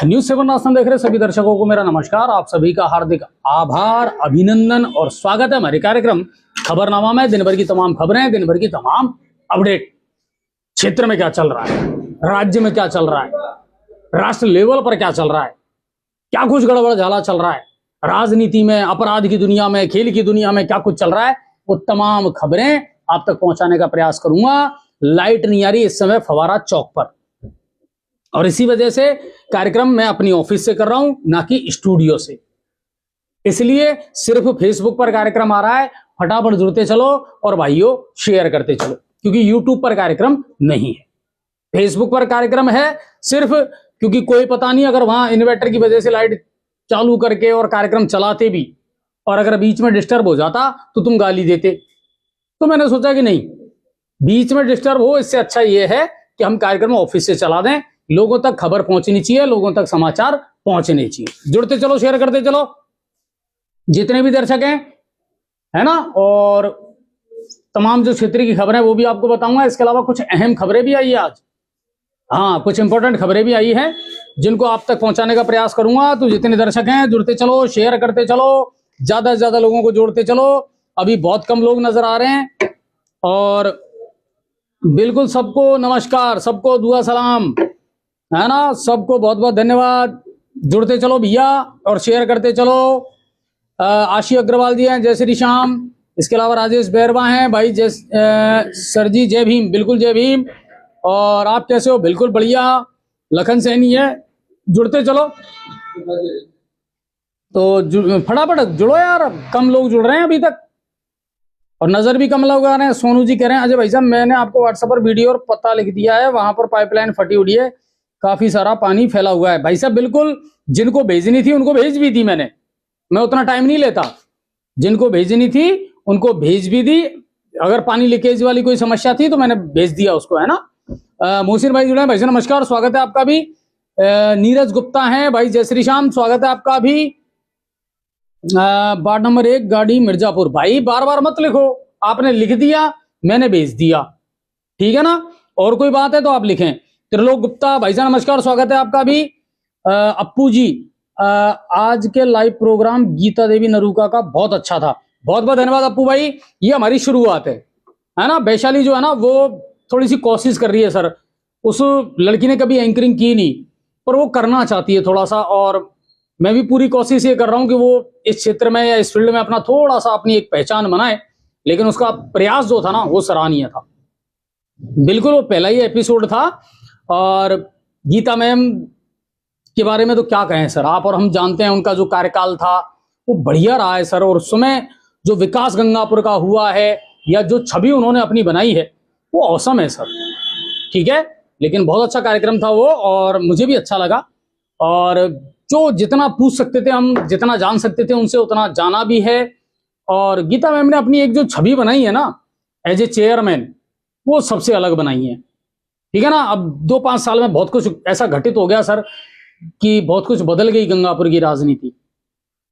News 7 Rajasthan देख रहे सभी दर्शकों को मेरा नमस्कार। आप सभी का हार्दिक आभार, अभिनंदन और स्वागत है हमारे कार्यक्रम खबरनामा में। दिन भर की तमाम खबरें, दिन भर की तमाम अपडेट, क्षेत्र में क्या चल रहा है, राज्य में क्या चल रहा है, राष्ट्र लेवल पर क्या चल रहा है, क्या कुछ गड़बड़ झाला चल रहा है, राजनीति में, अपराध की दुनिया में, खेल की दुनिया में क्या कुछ चल रहा है, वो तमाम खबरें आप तक पहुंचाने का प्रयास करूंगा। लाइट नहीं आ रही इस समय फवारा चौक पर, और इसी वजह से कार्यक्रम मैं अपनी ऑफिस से कर रहा हूं, ना कि स्टूडियो से। इसलिए सिर्फ फेसबुक पर कार्यक्रम आ रहा है। फटाफट जुड़ते चलो और भाइयों शेयर करते चलो, क्योंकि यूट्यूब पर कार्यक्रम नहीं है, फेसबुक पर कार्यक्रम है। सिर्फ क्योंकि कोई पता नहीं, अगर वहां इन्वर्टर की वजह से लाइट चालू करके और कार्यक्रम चलाते भी, और अगर बीच में डिस्टर्ब हो जाता तो तुम गाली देते। तो मैंने सोचा कि नहीं, बीच में डिस्टर्ब हो इससे अच्छा यह है कि हम कार्यक्रम ऑफिस से चला दें। लोगों तक खबर पहुंचनी चाहिए, लोगों तक समाचार पहुंचने चाहिए। जुड़ते चलो, शेयर करते चलो, जितने भी दर्शक हैं, है ना। और तमाम जो क्षेत्र की खबरें वो भी आपको बताऊंगा। इसके अलावा कुछ अहम खबरें भी आई है आज। हाँ, कुछ इंपॉर्टेंट खबरें भी आई हैं जिनको आप तक पहुंचाने का प्रयास करूंगा। तो जितने दर्शक हैं जुड़ते चलो, शेयर करते चलो, ज्यादा से ज्यादा लोगों को जोड़ते चलो। अभी बहुत कम लोग नजर आ रहे हैं, और बिल्कुल सबको नमस्कार, सबको दुआ सलाम, है ना। सबको बहुत बहुत धन्यवाद। जुड़ते चलो भैया और शेयर करते चलो। आशी अग्रवाल जी हैं, जय श्री श्याम। इसके अलावा राजेश बैरवा हैं भाई, जय सर जी, जय भीम। बिल्कुल जय भीम। और आप कैसे हो? बिल्कुल बढ़िया। लखन सैनी है, जुड़ते चलो। तो फटाफट जुड़ो यार, कम लोग जुड़ रहे हैं अभी तक, और नजर भी कम लोग आ रहे हैं। सोनू जी कह रहे हैं, अजय भाई साहब मैंने आपको व्हाट्सएप पर वीडियो और पता लिख दिया है, वहां पर पाइपलाइन फटी हुई है, काफी सारा पानी फैला हुआ है। भाई साहब बिल्कुल, जिनको भेजनी थी उनको भेज भी दी मैंने, मैं उतना टाइम नहीं लेता। जिनको भेजनी थी उनको भेज भी दी। अगर पानी लीकेज वाली कोई समस्या थी तो मैंने भेज दिया उसको, है ना। मोहसिन भाई जुड़े हैं, भाई साहब नमस्कार, स्वागत है आपका भी। नीरज गुप्ता है भाई, जय श्री श्याम, स्वागत है आपका भी। वार्ड नंबर 1 गाड़ी मिर्जापुर। भाई बार बार मत लिखो, आपने लिख दिया, मैंने भेज दिया, ठीक है ना। और कोई बात है तो आप लिखें। त्रिलोक गुप्ता, भाई साहब नमस्कार, स्वागत है आपका भी। अप्पू जी, आज के लाइव प्रोग्राम गीता देवी नरूका का बहुत अच्छा था। बहुत बहुत धन्यवाद अप्पू भाई। ये हमारी शुरुआत है ना। वैशाली जो है ना, वो थोड़ी सी कोशिश कर रही है सर। उस लड़की ने कभी एंकरिंग की नहीं, पर वो करना चाहती है थोड़ा सा, और मैं भी पूरी कोशिश ये कर रहा हूं कि वो इस क्षेत्र में या इस फील्ड में अपना थोड़ा सा अपनी एक पहचान बनाए। लेकिन उसका प्रयास जो था ना, वो सराहनीय था। बिल्कुल, वो पहला ही एपिसोड था। और गीता मैम के बारे में तो क्या कहें सर, आप और हम जानते हैं उनका जो कार्यकाल था वो बढ़िया रहा है सर। और उस समय जो विकास गंगापुर का हुआ है, या जो छवि उन्होंने अपनी बनाई है, वो औसम है सर, ठीक है। लेकिन बहुत अच्छा कार्यक्रम था वो, और मुझे भी अच्छा लगा। और जो जितना पूछ सकते थे हम, जितना जान सकते थे उनसे, उतना जाना भी है। और गीता मैम ने अपनी एक जो छवि बनाई है ना एज ए चेयरमैन, वो सबसे अलग बनाई है, ठीक है ना। अब 2-5 साल में बहुत कुछ ऐसा घटित हो गया सर कि बहुत कुछ बदल गई गंगापुर की राजनीति,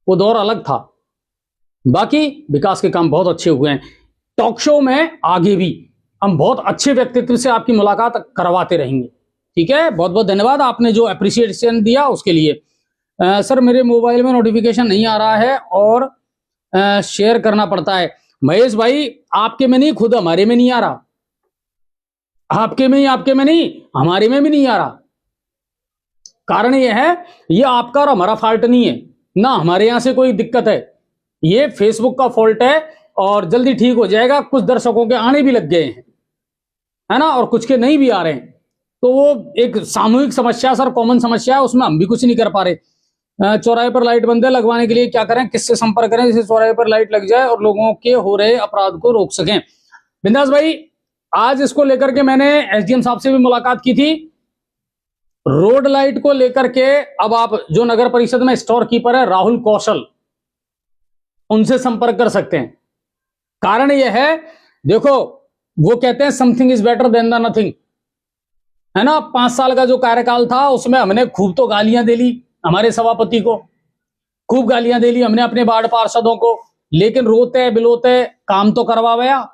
वो दौर अलग था। बाकी विकास के काम बहुत अच्छे हुए हैं। टॉक शो में आगे भी हम बहुत अच्छे व्यक्तित्व से आपकी मुलाकात करवाते रहेंगे, ठीक है। बहुत बहुत धन्यवाद आपने जो अप्रिसिएशन दिया उसके लिए। सर मेरे मोबाइल में नोटिफिकेशन नहीं आ रहा है और शेयर करना पड़ता है। महेश भाई, आपके में नहीं, खुद हमारे में नहीं आ रहा। आपके में नहीं, हमारे में भी नहीं आ रहा। कारण यह है, ये आपका और हमारा फॉल्ट नहीं है ना, हमारे यहां से कोई दिक्कत है, ये फेसबुक का फॉल्ट है। और जल्दी ठीक हो जाएगा। कुछ दर्शकों के आने भी लग गए हैं, है ना, और कुछ के नहीं भी आ रहे हैं। तो वो एक सामूहिक समस्या सर, कॉमन समस्या है, उसमें हम भी कुछ नहीं कर पा रहे। चौराहे पर लाइट बंद है, लगवाने के लिए क्या करें, किससे संपर्क करें जिससे चौराहे पर लाइट लग जाए और लोगों के हो रहे अपराध को रोक सकें। बिंदास भाई, आज इसको लेकर के मैंने एसडीएम साहब से भी मुलाकात की थी। रोड लाइट को लेकर के अब आप जो नगर परिषद में स्टोर कीपर है राहुल कौशल, उनसे संपर्क कर सकते हैं। कारण यह है, देखो वो कहते हैं something is better than the nothing, है ना। 5 साल का जो कार्यकाल था उसमें हमने खूब तो गालियां दे ली, हमारे सभापति को खूब गालियां दे ली हमने, अपने वार्ड पार्षदों को। लेकिन रोते बिलोते काम तो करवाया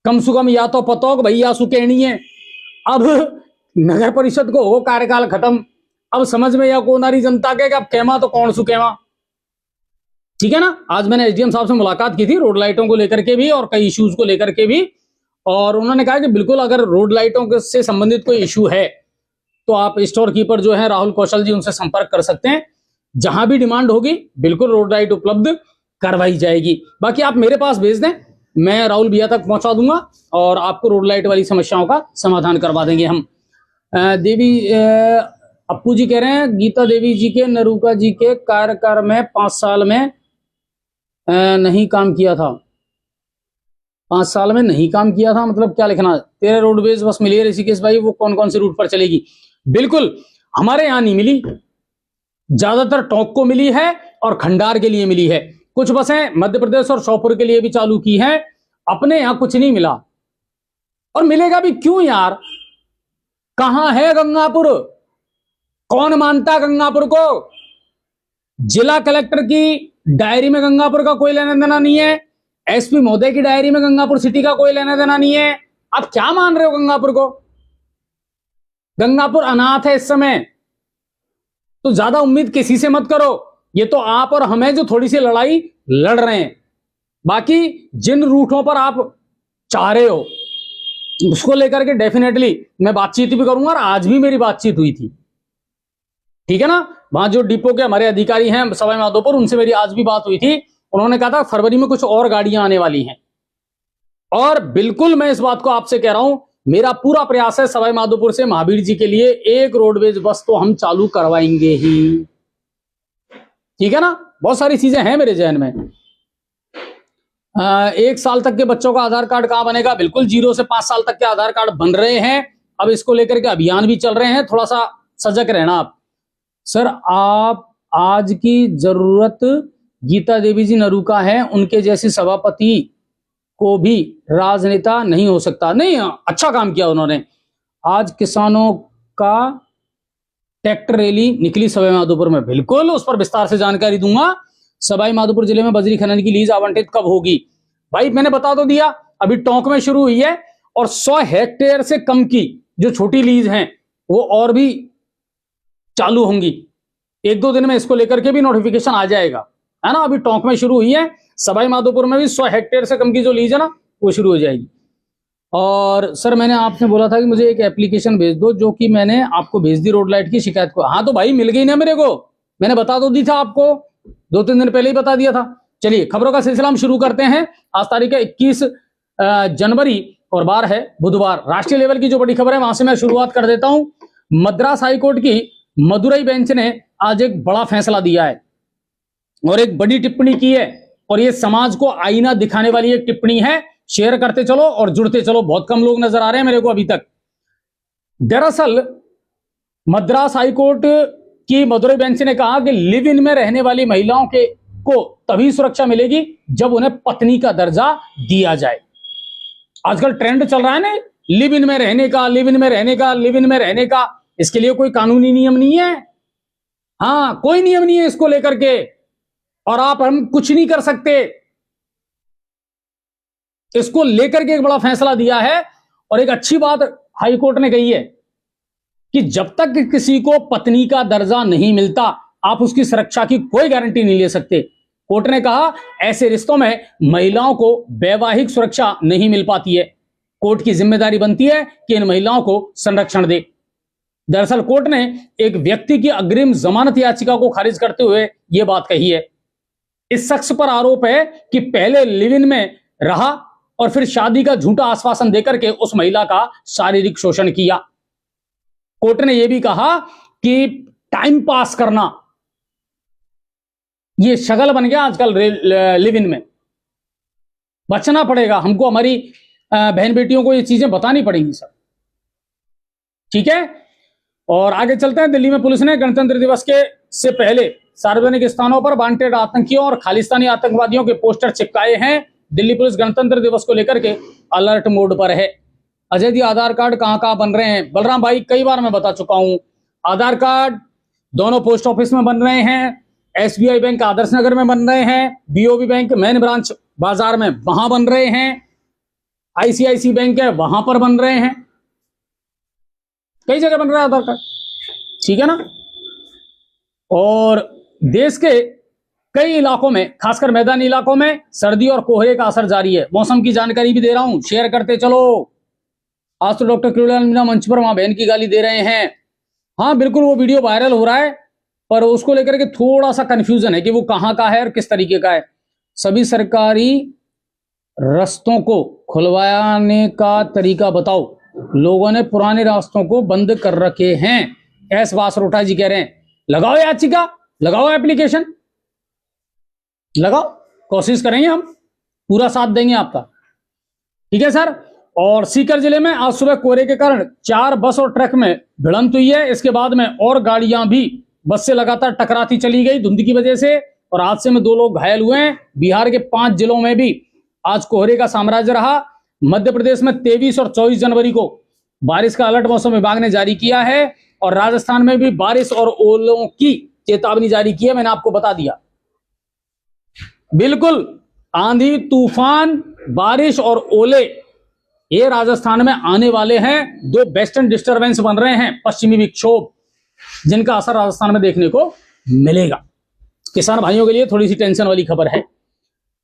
कम से कम, या तो पतो भाई या सुकेणी है। अब नगर परिषद को हो कार्यकाल खत्म, अब समझ में या कौन आ रही जनता के कि अब केमा तो कौन सु केमा। ठीक है ना। आज मैंने एसडीएम साहब से मुलाकात की थी रोड लाइटों को लेकर के भी और कई इश्यूज को लेकर के भी, और उन्होंने कहा कि बिल्कुल अगर रोड लाइटों से संबंधित कोई इश्यू है तो आप स्टोर कीपर जो है राहुल कौशल जी, उनसे संपर्क कर सकते हैं। जहां भी डिमांड होगी बिल्कुल रोड लाइट उपलब्ध करवाई जाएगी। बाकी आप मेरे पास भेज दें, मैं राहुल भैया तक पहुंचा दूंगा और आपको रोड लाइट वाली समस्याओं का समाधान करवा देंगे हम। देवी अप्पू जी कह रहे हैं गीता देवी जी के नरूका जी के कार्यकाल में 5 साल में नहीं काम किया था। 5 साल में नहीं काम किया था मतलब क्या लिखना? तेरे रोडवेज बस मिली है ऋषिकेश भाई, वो कौन कौन से रूट पर चलेगी? बिल्कुल हमारे यहां नहीं मिली, ज्यादातर टोंक को मिली है और खंडार के लिए मिली है। कुछ बसें मध्य प्रदेश और श्योपुर के लिए भी चालू की हैं। अपने यहां कुछ नहीं मिला और मिलेगा भी क्यों यार? कहां है गंगापुर? कौन मानता गंगापुर को? जिला कलेक्टर की डायरी में गंगापुर का कोई लेना देना नहीं है, एसपी महोदय की डायरी में गंगापुर सिटी का कोई लेना देना नहीं है। आप क्या मान रहे हो गंगापुर को? गंगापुर अनाथ है इस समय, तो ज्यादा उम्मीद किसी से मत करो। ये तो आप और हमें जो थोड़ी सी लड़ाई लड़ रहे हैं। बाकी जिन रूटों पर आप चाह रहे हो उसको लेकर के डेफिनेटली मैं बातचीत भी करूंगा और आज भी मेरी बातचीत हुई थी। ठीक है ना। वहां जो डिपो के हमारे अधिकारी हैं सवाई माधोपुर, उनसे मेरी आज भी बात हुई थी। उन्होंने कहा था फरवरी में कुछ और गाड़ियां आने वाली हैं और बिल्कुल मैं इस बात को आपसे कह रहा हूं, मेरा पूरा प्रयास है सवाई माधोपुर से महावीर जी के लिए एक रोडवेज बस तो हम चालू करवाएंगे ही। ठीक है ना। बहुत सारी चीजें हैं मेरे जहन में। 1 साल तक के बच्चों का आधार कार्ड कहां बनेगा? बिल्कुल 0 से 5 साल तक के आधार कार्ड बन रहे हैं। अब इसको लेकर के अभियान भी चल रहे हैं, थोड़ा सा सजग रहना आप। सर आप आज की जरूरत गीता देवी जी नरूका है, उनके जैसी सभापति को भी राजनेता नहीं हो सकता। नहीं, अच्छा काम किया उन्होंने। आज किसानों का ट्रैक्टर रैली निकली सवाई माधोपुर में, बिल्कुल उस पर विस्तार से जानकारी दूंगा। सवाई माधोपुर जिले में बजरी खनन की लीज आवंटित कब होगी? भाई मैंने बता तो दिया, अभी टोंक में शुरू हुई है और 100 हेक्टेयर से कम की जो छोटी लीज हैं वो और भी चालू होंगी। 1-2 दिन में इसको लेकर के भी नोटिफिकेशन आ जाएगा, है ना। अभी टोंक में शुरू हुई है, सवाई माधोपुर में भी 100 हेक्टेयर से कम की जो लीज है ना वो शुरू हो जाएगी। और सर मैंने आपने बोला था कि मुझे एक एप्लीकेशन भेज दो, जो कि मैंने आपको भेज दी रोड लाइट की शिकायत को। हाँ तो भाई मिल गई ना मेरे को, मैंने बता तो दी था आपको, 2-3 दिन पहले ही बता दिया था। चलिए खबरों का सिलसिला हम शुरू करते हैं। आज तारीख है 21 जनवरी और बार है बुधवार। राष्ट्रीय लेवल की जो बड़ी खबर है वहां से मैं शुरुआत कर देता हूं। मद्रास हाईकोर्ट की मदुरई बेंच ने आज एक बड़ा फैसला दिया है और एक बड़ी टिप्पणी की है, और ये समाज को आईना दिखाने वाली एक टिप्पणी है। शेयर करते चलो और जुड़ते चलो, बहुत कम लोग नजर आ रहे हैं मेरे को अभी तक। दरअसल मद्रास हाईकोर्ट की मदुरई बेंच ने कहा कि लिव इन में रहने वाली महिलाओं को तभी सुरक्षा मिलेगी जब उन्हें पत्नी का दर्जा दिया जाए। आजकल ट्रेंड चल रहा है ना लिव इन में रहने का, लिव इन में रहने का, लिव इन में रहने का। इसके लिए कोई कानूनी नियम नहीं है, हाँ कोई नियम नहीं है इसको लेकर के, और आप हम कुछ नहीं कर सकते। इसको लेकर के एक बड़ा फैसला दिया है और एक अच्छी बात हाईकोर्ट ने कही है कि जब तक किसी को पत्नी का दर्जा नहीं मिलता आप उसकी सुरक्षा की कोई गारंटी नहीं ले सकते। कोर्ट ने कहा ऐसे रिश्तों में महिलाओं को वैवाहिक सुरक्षा नहीं मिल पाती है। कोर्ट की जिम्मेदारी बनती है कि इन महिलाओं को संरक्षण दे। दरअसल कोर्ट ने एक व्यक्ति की अग्रिम जमानत याचिका को खारिज करते हुए यह बात कही है। इस शख्स पर आरोप है कि पहले लिव इन में रहा और फिर शादी का झूठा आश्वासन देकर के उस महिला का शारीरिक शोषण किया। कोर्ट ने यह भी कहा कि टाइम पास करना ये शगल बन गया आजकल लिव इन में। बचना पड़ेगा हमको, हमारी बहन बेटियों को ये चीजें बतानी पड़ेंगी सर। ठीक है, और आगे चलते हैं। दिल्ली में पुलिस ने गणतंत्र दिवस के से पहले सार्वजनिक स्थानों पर वांटेड आतंकियों और खालिस्तानी आतंकवादियों के पोस्टर चिपकाए हैं। दिल्ली पुलिस गणतंत्र दिवस को लेकर के अलर्ट मोड पर है। अजय जी आधार कार्ड कहां बन रहे हैं? बलराम भाई कई बार मैं बता चुका हूं, आधार कार्ड दोनों पोस्ट ऑफिस में बन रहे हैं। एसबीआई बैंक आदर्श नगर में बन रहे हैं, बीओबी बैंक मेन ब्रांच बाजार में वहां बन रहे हैं, आईसीआईसी बैंक है वहां पर बन रहे हैं। कई जगह बन रहा है आधार कार्ड, ठीक है ना। और देश के कई इलाकों में, खासकर मैदानी इलाकों में सर्दी और कोहरे का असर जारी है। मौसम की जानकारी भी दे रहा हूं, शेयर करते चलो। आज तो डॉक्टर किरोड़ीलाल मीणा मंच पर वहां बहन की गाली दे रहे हैं। हाँ बिल्कुल, वो वीडियो वायरल हो रहा है, पर उसको लेकर के थोड़ा सा कंफ्यूजन है कि वो कहां का है और किस तरीके का है। सभी सरकारी रास्तों को खुलवाने का तरीका बताओ, लोगों ने पुराने रास्तों को बंद कर रखे हैं। एस वासरोटा जी कह रहे हैं लगाओ याचिका, लगाओ एप्लीकेशन, लगाओ, कोशिश करेंगे, हम पूरा साथ देंगे आपका, ठीक है सर। और सीकर जिले में आज सुबह कोहरे के कारण 4 बस और ट्रक में भिड़ंत हुई है। इसके बाद में और गाड़ियां भी बस से लगातार टकराती चली गई धुंध की वजह से, और हादसे में 2 लोग घायल हुए हैं। बिहार के 5 जिलों में भी आज कोहरे का साम्राज्य रहा। मध्य प्रदेश में 23 और 24 जनवरी को बारिश का अलर्ट मौसम विभाग ने जारी किया है, और राजस्थान में भी बारिश और ओलों की चेतावनी जारी की है, मैंने आपको बता दिया। बिल्कुल, आंधी तूफान, बारिश और ओले ये राजस्थान में आने वाले हैं। 2 वेस्टर्न डिस्टर्बेंस बन रहे हैं, पश्चिमी विक्षोभ, जिनका असर राजस्थान में देखने को मिलेगा। किसान भाइयों के लिए थोड़ी सी टेंशन वाली खबर है।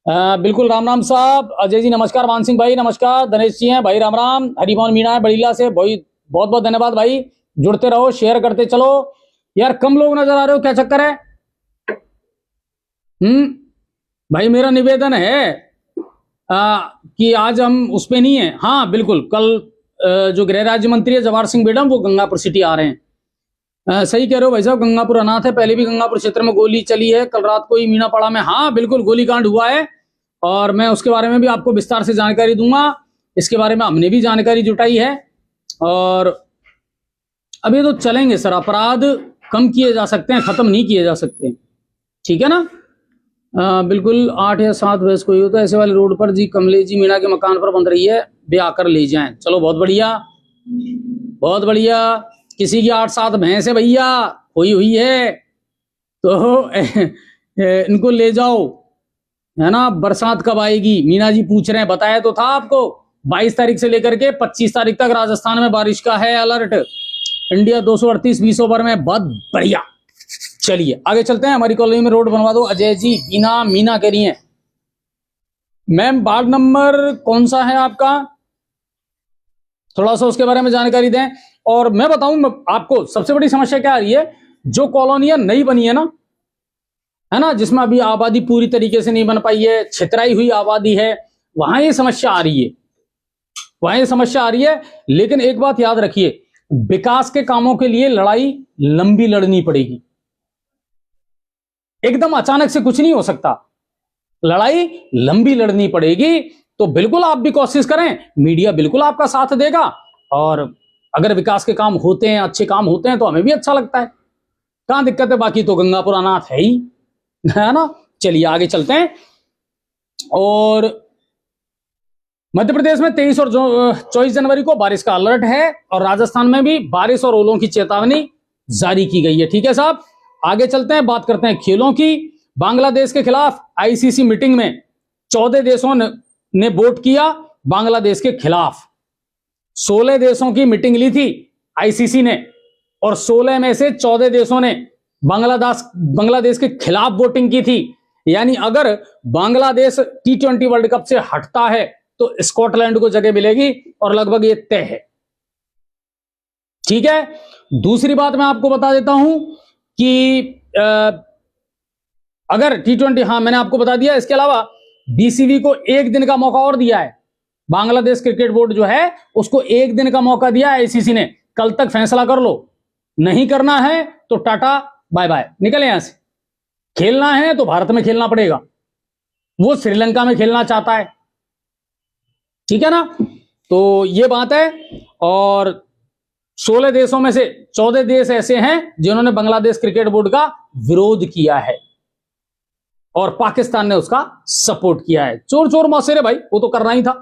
बिल्कुल, राम राम साहब, अजय जी नमस्कार, मान सिंह भाई नमस्कार, धनेश जी हैं भाई राम राम, हरिमोहन मीणा है बड़ीला से भाई, बहुत बहुत धन्यवाद भाई, जुड़ते रहो, शेयर करते चलो। यार कम लोग नजर आ रहे हो, क्या चक्कर है? भाई मेरा निवेदन है कि आज हम उस पे नहीं है। हाँ बिल्कुल, कल जो गृह राज्य मंत्री है जवाहर सिंह बेडम, वो गंगापुर सिटी आ रहे हैं। सही कह रहे हो भाई साहब, गंगापुर अनाथ है, पहले भी गंगापुर क्षेत्र में गोली चली है, कल रात को ही मीणापाड़ा में, हाँ बिल्कुल गोलीकांड हुआ है, और मैं उसके बारे में भी आपको विस्तार से जानकारी दूंगा। इसके बारे में हमने भी जानकारी जुटाई है, और अब ये तो चलेंगे सर, अपराध कम किए जा सकते हैं, खत्म नहीं किए जा सकते, ठीक है ना। बिल्कुल, 8 या 7 बजे कोई हो तो ऐसे वाले रोड पर जी कमलेश जी मीणा के मकान पर बन रही है, वे आकर ले जाएं। चलो बहुत बढ़िया, बहुत बढ़िया। किसी की 8-7 भैंस है भैया, हुई है तो इनको ले जाओ, है ना। बरसात कब आएगी मीणा जी पूछ रहे हैं, बताया तो था आपको, 22 तारीख से लेकर के 25 तारीख तक राजस्थान में बारिश का है अलर्ट। इंडिया 238 20 ओवर में, बहुत बढ़िया। चलिए आगे चलते हैं, हमारी कॉलोनी में रोड बनवा दो। अजय जी मीना कह रही हैं। मैम वार्ड नंबर कौन सा है आपका, थोड़ा सा उसके बारे में जानकारी दें। और मैं बताऊं आपको सबसे बड़ी समस्या क्या आ रही है, जो कॉलोनियां नई बनी है ना, जिसमें अभी आबादी पूरी तरीके से नहीं बन पाई है, छितराई हुई आबादी है, वहां ये समस्या आ रही है, वहां ये समस्या आ रही है। लेकिन एक बात याद रखिए, विकास के कामों के लिए लड़ाई लंबी लड़नी पड़ेगी, एकदम अचानक से कुछ नहीं हो सकता, लड़ाई लंबी लड़नी पड़ेगी। तो बिल्कुल आप भी कोशिश करें, मीडिया बिल्कुल आपका साथ देगा, और अगर विकास के काम होते हैं, अच्छे काम होते हैं, तो हमें भी अच्छा लगता है, कहां दिक्कत है। बाकी तो गंगापुर अनाथ है ही, है ना। चलिए आगे चलते हैं। और मध्य प्रदेश में 23 और 24 जनवरी को बारिश का अलर्ट है, और राजस्थान में भी बारिश और ओलों की चेतावनी जारी की गई है, ठीक है साहब। आगे चलते हैं, बात करते हैं खेलों की। बांग्लादेश के खिलाफ आईसीसी मीटिंग में 14 देशों ने वोट किया बांग्लादेश के खिलाफ। 16 देशों की मीटिंग ली थी आईसीसी ने, और 16 में से 14 देशों ने बांग्लादेश के खिलाफ वोटिंग की थी। यानी अगर बांग्लादेश T20 वर्ल्ड कप से हटता है तो स्कॉटलैंड को जगह मिलेगी, और लगभग ये तय है, ठीक है। दूसरी बात मैं आपको बता देता हूं कि अगर T20, हाँ मैंने आपको बता दिया, इसके अलावा बीसीबी को 1 दिन का मौका और दिया है। बांग्लादेश क्रिकेट बोर्ड जो है उसको 1 दिन का मौका दिया है आईसीसी ने, कल तक फैसला कर लो, नहीं करना है तो टाटा बाय बाय, निकले यहां से। खेलना है तो भारत में खेलना पड़ेगा, वो श्रीलंका में खेलना चाहता है, ठीक है ना। तो ये बात है। और 16 देशों में से 14 देश ऐसे हैं जिन्होंने बांग्लादेश क्रिकेट बोर्ड का विरोध किया है, और पाकिस्तान ने उसका सपोर्ट किया है। चोर चोर मौसेरे भाई, वो तो करना ही था,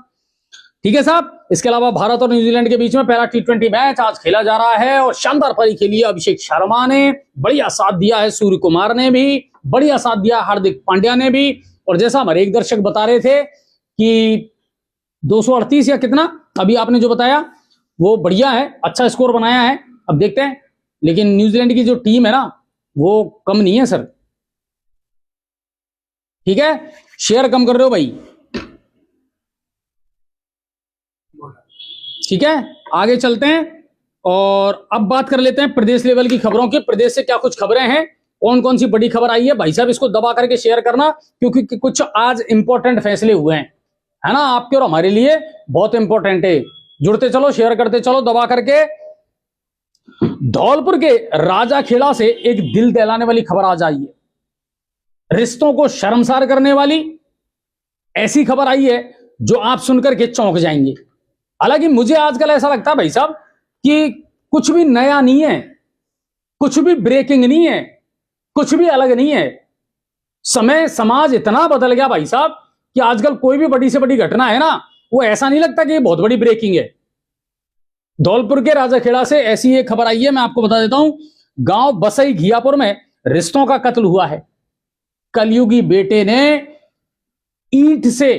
ठीक है साहब। इसके अलावा भारत और न्यूजीलैंड के बीच में पहला T20 मैच आज खेला जा रहा है, और शानदार पारी खेली है अभिषेक शर्मा ने, बढ़िया साथ दिया है सूर्य कुमार ने भी, बढ़िया साथ दिया हार्दिक पांड्या ने भी। और जैसा हमारे एक दर्शक बता रहे थे कि 238 या कितना अभी आपने जो बताया वो बढ़िया है, अच्छा स्कोर बनाया है, अब देखते हैं, लेकिन न्यूजीलैंड की जो टीम है ना वो कम नहीं है सर। ठीक है, शेयर कम कर रहे हो भाई। ठीक है, आगे चलते हैं और अब बात कर लेते हैं प्रदेश लेवल की खबरों की। प्रदेश से क्या कुछ खबरें हैं, कौन कौन सी बड़ी खबर आई है, भाई साहब इसको दबा करके शेयर करना, क्योंकि कुछ आज इंपॉर्टेंट फैसले हुए हैं, है ना, आपके और हमारे लिए बहुत इंपॉर्टेंट है। जुड़ते चलो, शेयर करते चलो दबा करके। धौलपुर के राजाखेड़ा से एक दिल दहलाने वाली खबर आज आई है, रिश्तों को शर्मसार करने वाली ऐसी खबर आई है जो आप सुनकर के चौंक जाएंगे। हालांकि मुझे आजकल ऐसा लगता है भाई साहब कि कुछ भी नया नहीं है, कुछ भी ब्रेकिंग नहीं है, कुछ भी अलग नहीं है। समय समाज इतना बदल गया भाई साहब कि आजकल कोई भी बड़ी से बड़ी घटना है ना, वो ऐसा नहीं लगता कि ये बहुत बड़ी ब्रेकिंग है। धौलपुर के राजाखेड़ा से ऐसी एक खबर आई है, मैं आपको बता देता हूं। गांव बसई घियापुर में रिश्तों का कत्ल हुआ है। कलयुगी बेटे ने ईंट से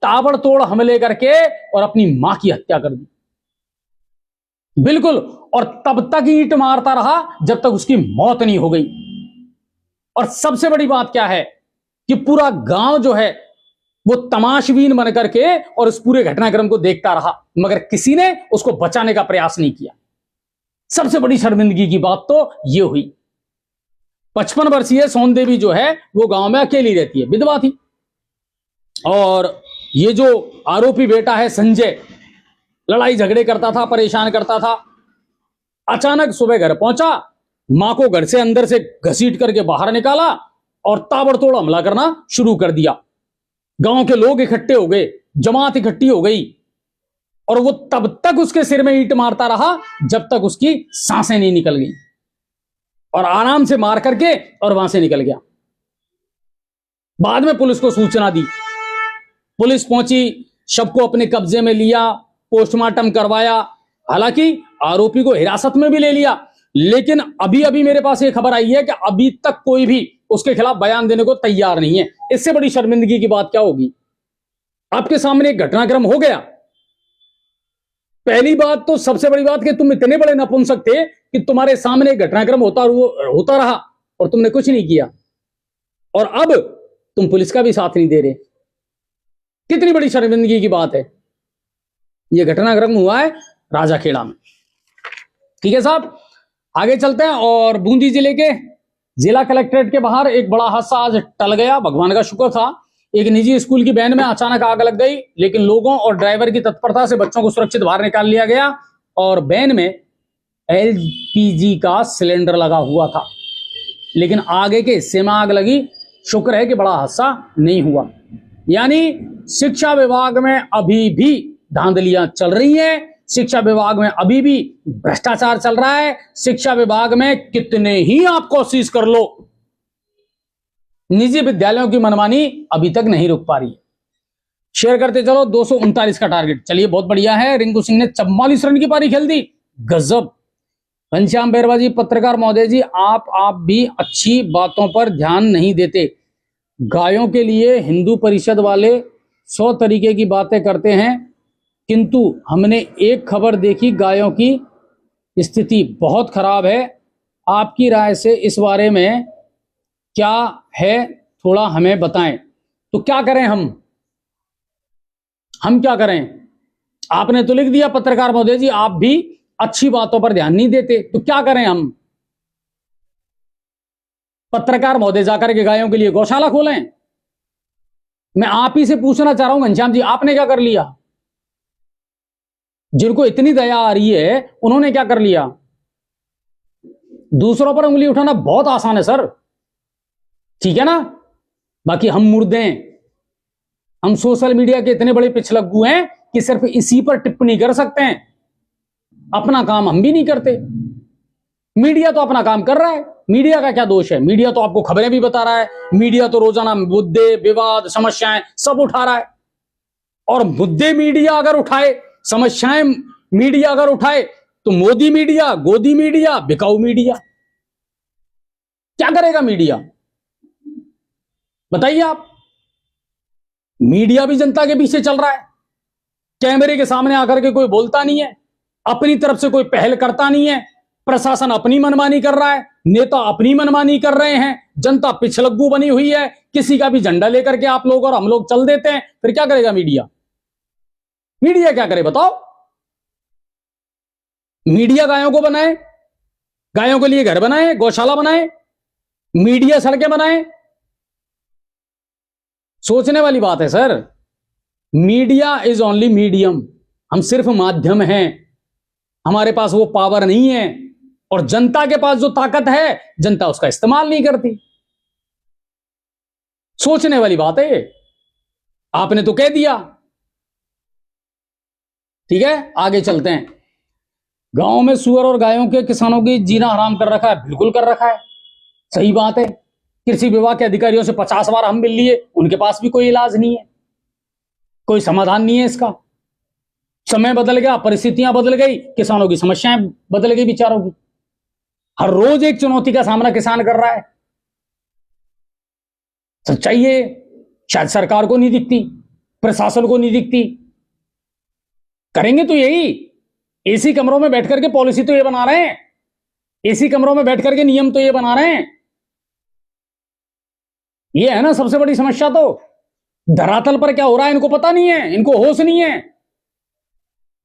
ताबड़तोड़ हमले करके और अपनी मां की हत्या कर दी। बिल्कुल, और तब तक ईंट मारता रहा जब तक उसकी मौत नहीं हो गई। और सबसे बड़ी बात क्या है कि पूरा गांव जो है वो तमाशबीन बन करके और इस पूरे घटनाक्रम को देखता रहा, मगर किसी ने उसको बचाने का प्रयास नहीं किया। सबसे बड़ी शर्मिंदगी की बात तो यह हुई। 55 वर्षीय सोन देवी जो है वो गांव में अकेली रहती है, विधवा थी। और ये जो आरोपी बेटा है संजय, लड़ाई झगड़े करता था, परेशान करता था। अचानक सुबह घर पहुंचा, मां को घर से अंदर से घसीट करके बाहर निकाला और ताबड़तोड़ हमला करना शुरू कर दिया। गांव के लोग इकट्ठे हो गए, जमात इकट्ठी हो गई, और वो तब तक उसके सिर में ईंट मारता रहा जब तक उसकी सांसें नहीं निकल गई, और आराम से मार करके और वहां से निकल गया। बाद में पुलिस को सूचना दी, पुलिस पहुंची, शव को अपने कब्जे में लिया, पोस्टमार्टम करवाया। हालांकि आरोपी को हिरासत में भी ले लिया, लेकिन अभी अभी मेरे पास ये खबर आई है कि अभी तक कोई भी उसके खिलाफ बयान देने को तैयार नहीं है। इससे बड़ी शर्मिंदगी की बात क्या होगी। आपके सामने एक घटनाक्रम हो गया। पहली बात तो सबसे बड़ी बात कि तुम इतने बड़े नपुंसक थे कि तुम्हारे सामने एक घटनाक्रम होता रहा और तुमने कुछ नहीं किया, और अब तुम पुलिस का भी साथ नहीं दे रहे। कितनी बड़ी शर्मिंदगी की बात है। यह घटनाक्रम हुआ है राजाखेड़ा में। ठीक है साहब, आगे चलते हैं। और बूंदी जिले के जिला कलेक्ट्रेट के बाहर एक बड़ा हादसा आज टल गया, भगवान का शुक्र था। एक निजी स्कूल की वैन में अचानक आग लग गई, लेकिन लोगों और ड्राइवर की तत्परता से बच्चों को सुरक्षित बाहर निकाल लिया गया। और वैन में एलपीजी का सिलेंडर लगा हुआ था, लेकिन आगे के हिस्से में आग लगी। शुक्र है कि बड़ा हादसा नहीं हुआ। यानी शिक्षा विभाग में अभी भी धांधलियां चल रही हैं, शिक्षा विभाग में अभी भी भ्रष्टाचार चल रहा है। शिक्षा विभाग में कितने ही आप कोशिश कर लो, निजी विद्यालयों की मनमानी अभी तक नहीं रुक पा रही है। शेयर करते चलो। 239 का टारगेट, चलिए बहुत बढ़िया है। रिंकू सिंह ने 44 रन की पारी खेल दी, गजब। घनश्याम बैरवा जी, पत्रकार महोदय जी, आप भी अच्छी बातों पर ध्यान नहीं देते। गायों के लिए हिंदू परिषद वाले 100 तरीके की बातें करते हैं, किंतु हमने एक खबर देखी, गायों की स्थिति बहुत खराब है। आपकी राय से इस बारे में क्या है, थोड़ा हमें बताएं। तो क्या करें हम क्या करें? आपने तो लिख दिया पत्रकार महोदय जी, आप भी अच्छी बातों पर ध्यान नहीं देते, तो क्या करें हम? पत्रकार महोदय जाकर के गायों के लिए गौशाला खोलें? मैं आप ही से पूछना चाह रहा हूं घनश्याम जी, आपने क्या कर लिया? जिनको इतनी दया आ रही है उन्होंने क्या कर लिया? दूसरों पर उंगली उठाना बहुत आसान है सर, ठीक है ना। बाकी हम मुर्दे हैं, हम सोशल मीडिया के इतने बड़े पिछलग्गू हैं कि सिर्फ इसी पर टिप्पणी कर सकते हैं, अपना काम हम भी नहीं करते। मीडिया तो अपना काम कर रहा है, मीडिया का क्या दोष है? मीडिया तो आपको खबरें भी बता रहा है, मीडिया तो रोजाना मुद्दे, विवाद, समस्याएं सब उठा रहा है। और मुद्दे मीडिया अगर उठाए, समस्याएं मीडिया अगर उठाए, तो मोदी मीडिया, गोदी मीडिया, बिकाऊ मीडिया, क्या करेगा मीडिया? बताइए आप। मीडिया भी जनता के पीछे चल रहा है, कैमरे के सामने आकर के कोई बोलता नहीं है, अपनी तरफ से कोई पहल करता नहीं है, प्रशासन अपनी मनमानी कर रहा है, नेता अपनी मनमानी कर रहे हैं, जनता पिछलग्गू बनी हुई है, किसी का भी झंडा लेकर के आप लोग और हम लोग चल देते हैं, फिर क्या करेगा मीडिया? मीडिया क्या करे बताओ? मीडिया गायों को बनाए, गायों के लिए घर बनाए, गौशाला बनाए, मीडिया सड़कें बनाए। सोचने वाली बात है sir. Media is only medium, हम सिर्फ माध्यम हैं, हमारे पास वो पावर नहीं है, और जनता के पास जो ताकत है जनता उसका इस्तेमाल नहीं करती। सोचने वाली बात है। आपने तो कह दिया, ठीक है, आगे चलते हैं। गांव में सुअर और गायों के किसानों की जीना हराम कर रखा है, बिल्कुल कर रखा है, सही बात है। कृषि विभाग के अधिकारियों से 50 बार हम मिल लिए, उनके पास भी कोई इलाज नहीं है, कोई समाधान नहीं है इसका। समय बदल गया, परिस्थितियां बदल गई, किसानों की समस्याएं बदल गई बेचारों की। हर रोज एक चुनौती का सामना किसान कर रहा है। सच्चाई है, शायद सरकार को नहीं दिखती, प्रशासन को नहीं दिखती। करेंगे तो यही, एसी कमरों में बैठ करके पॉलिसी तो ये बना रहे हैं, एसी कमरों में बैठ करके नियम तो ये बना रहे हैं। ये है ना सबसे बड़ी समस्या। तो धरातल पर क्या हो रहा है इनको पता नहीं है, इनको होश नहीं है,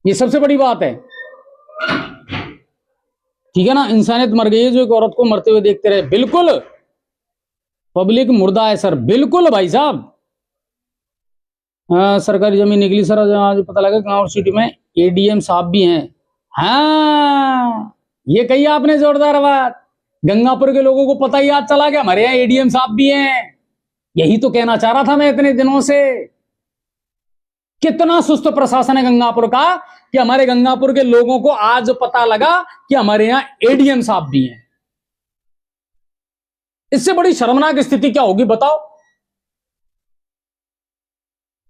ये सबसे बड़ी बात है। ठीक है ना, इंसानियत मर गई है जो एक औरत को मरते हुए देखते रहे। बिल्कुल पब्लिक मुर्दा है सर, बिल्कुल भाई साहब। सरकारी जमीन निकली सर, आज पता लगा गांव सिटी में एडीएम साहब भी हैं। हाँ, ये कही आपने जोरदार बात। गंगापुर के लोगों को पता ही आज चला कि हमारे यहाँ एडीएम साहब भी हैं। यही तो कहना चाह रहा था मैं इतने दिनों से। कितना सुस्त प्रशासन है गंगापुर का कि हमारे गंगापुर के लोगों को आज पता लगा कि हमारे यहां एडीएम साहब भी हैं। इससे बड़ी शर्मनाक स्थिति क्या होगी बताओ?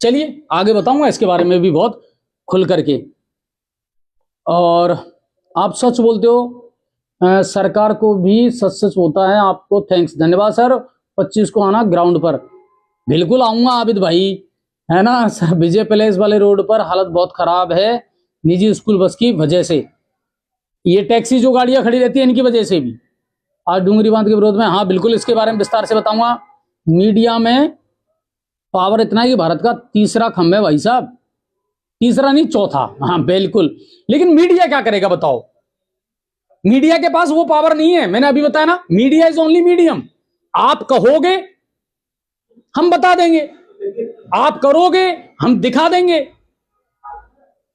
चलिए आगे बताऊंगा इसके बारे में भी बहुत खुल करके। और आप सच बोलते हो, सरकार को भी सच सच होता है। आपको थैंक्स, धन्यवाद सर। 25 को आना ग्राउंड पर। बिल्कुल आऊंगा आबिद भाई, है ना सर। विजय पैलेस वाले रोड पर हालत बहुत खराब है निजी स्कूल बस की वजह से। ये टैक्सी जो गाड़ियां खड़ी रहती है इनकी वजह से भी। आज डूंगरी बांध के विरोध में, हाँ बिल्कुल इसके बारे में विस्तार से बताऊंगा। मीडिया में पावर इतना है कि भारत का तीसरा खंभा है भाई साहब, तीसरा नहीं चौथा। हाँ बिल्कुल, लेकिन मीडिया क्या करेगा बताओ? मीडिया के पास वो पावर नहीं है, मैंने अभी बताया ना, मीडिया इज ओनली मीडियम। आप कहोगे हम बता देंगे, आप करोगे हम दिखा देंगे।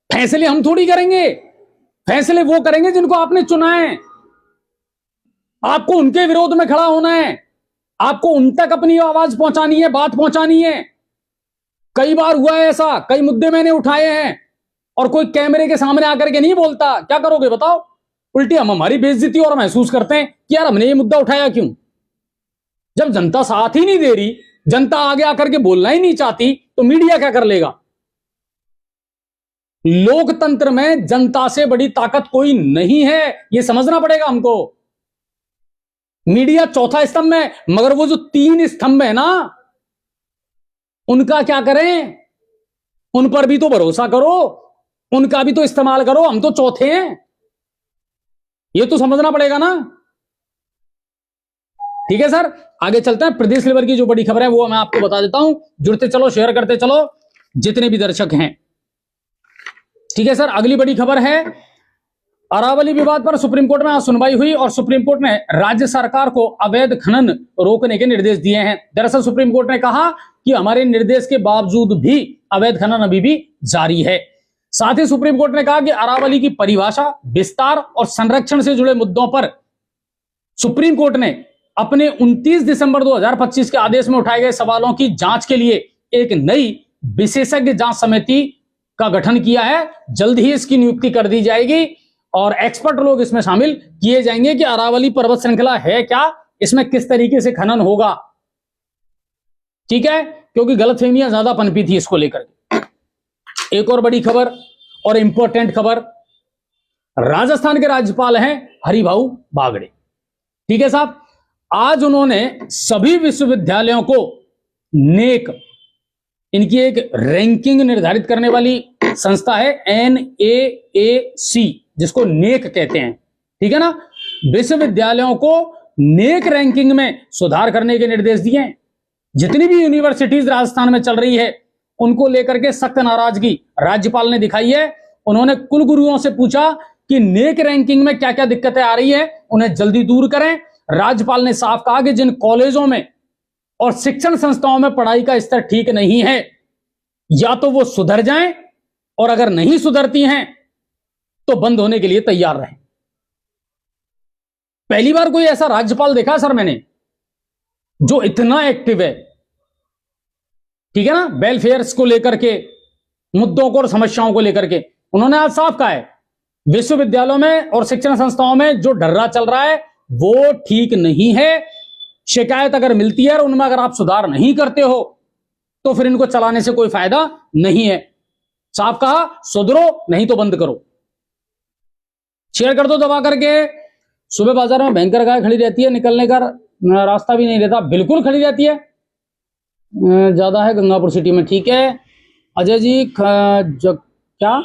फैसले हम थोड़ी करेंगे, फैसले वो करेंगे जिनको आपने चुना है। आपको उनके विरोध में खड़ा होना है, आपको उन तक अपनी आवाज पहुंचानी है, बात पहुंचानी है। कई बार हुआ है ऐसा, कई मुद्दे मैंने उठाए हैं और कोई कैमरे के सामने आकर के नहीं बोलता। क्या करोगे बताओ? उल्टी हम हमारी बेइज्जती और महसूस करते हैं कि यार हमने ये मुद्दा उठाया क्यों। जब जनता साथ ही नहीं दे रही, जनता आगे आकर के बोलना ही नहीं चाहती, तो मीडिया क्या कर लेगा? लोकतंत्र में जनता से बड़ी ताकत कोई नहीं है, यह समझना पड़ेगा हमको। मीडिया चौथा स्तंभ है, मगर वो जो 3 स्तंभ है ना, उनका क्या करें? उन पर भी तो भरोसा करो, उनका भी तो इस्तेमाल करो। हम तो चौथे हैं, ये तो समझना पड़ेगा ना। ठीक है सर, आगे चलते हैं। प्रदेश लेवल की जो बड़ी खबर है वो मैं आपको बता देता हूं। जुड़ते चलो, शेयर करते चलो जितने भी दर्शक हैं। ठीक है सर, अगली बड़ी खबर है, अरावली विवाद पर सुप्रीम कोर्ट में आज सुनवाई हुई और सुप्रीम कोर्ट ने राज्य सरकार को अवैध खनन रोकने के निर्देश दिए हैं। दरअसल सुप्रीम कोर्ट ने कहा कि हमारे निर्देश के बावजूद भी अवैध खनन अभी भी जारी है। साथ ही सुप्रीम कोर्ट ने कहा कि अरावली की परिभाषा, विस्तार और संरक्षण से जुड़े मुद्दों पर सुप्रीम कोर्ट ने अपने 29 दिसंबर 2025 के आदेश में उठाए गए सवालों की जांच के लिए एक नई विशेषज्ञ जांच समिति का गठन किया है। जल्द ही इसकी नियुक्ति कर दी जाएगी और एक्सपर्ट लोग इसमें शामिल किए जाएंगे कि अरावली पर्वत श्रृंखला है क्या, इसमें किस तरीके से खनन होगा। ठीक है, क्योंकि गलतफहमियां ज्यादा पनपी थी इसको लेकर। एक और बड़ी खबर और इंपॉर्टेंट खबर, राजस्थान के राज्यपाल हैं हरिभाऊ बागड़े। ठीक है साहब, आज उन्होंने सभी विश्वविद्यालयों को नेक, इनकी एक रैंकिंग निर्धारित करने वाली संस्था है NAAC, जिसको नेक कहते हैं, ठीक है ना, विश्वविद्यालयों को नेक रैंकिंग में सुधार करने के निर्देश दिए हैं। जितनी भी यूनिवर्सिटीज राजस्थान में चल रही है उनको लेकर के सख्त नाराजगी राज्यपाल ने दिखाई है। उन्होंने कुलगुरुओं से पूछा कि नेक रैंकिंग में क्या क्या दिक्कतें आ रही है, उन्हें जल्दी दूर करें। राज्यपाल ने साफ कहा कि जिन कॉलेजों में और शिक्षण संस्थाओं में पढ़ाई का स्तर ठीक नहीं है या तो वो सुधर जाएं, और अगर नहीं सुधरती हैं तो बंद होने के लिए तैयार रहें। पहली बार कोई ऐसा राज्यपाल देखा सर मैंने जो इतना एक्टिव है, ठीक है ना, वेलफेयर्स को लेकर के, मुद्दों को और समस्याओं को लेकर के। उन्होंने आज साफ कहा है विश्वविद्यालयों में और शिक्षण संस्थाओं में जो ढर्रा चल रहा है वो ठीक नहीं है। शिकायत अगर मिलती है और उनमें अगर आप सुधार नहीं करते हो तो फिर इनको चलाने से कोई फायदा नहीं है। साफ कहा, सुधरो नहीं तो बंद करो। शेयर कर दो दबा करके। सुबह बाजार में भयंकर गाय खड़ी रहती है, निकलने का रास्ता भी नहीं रहता। बिल्कुल खड़ी रहती है, ज्यादा है गंगापुर सिटी में। ठीक है अजय जी, क्या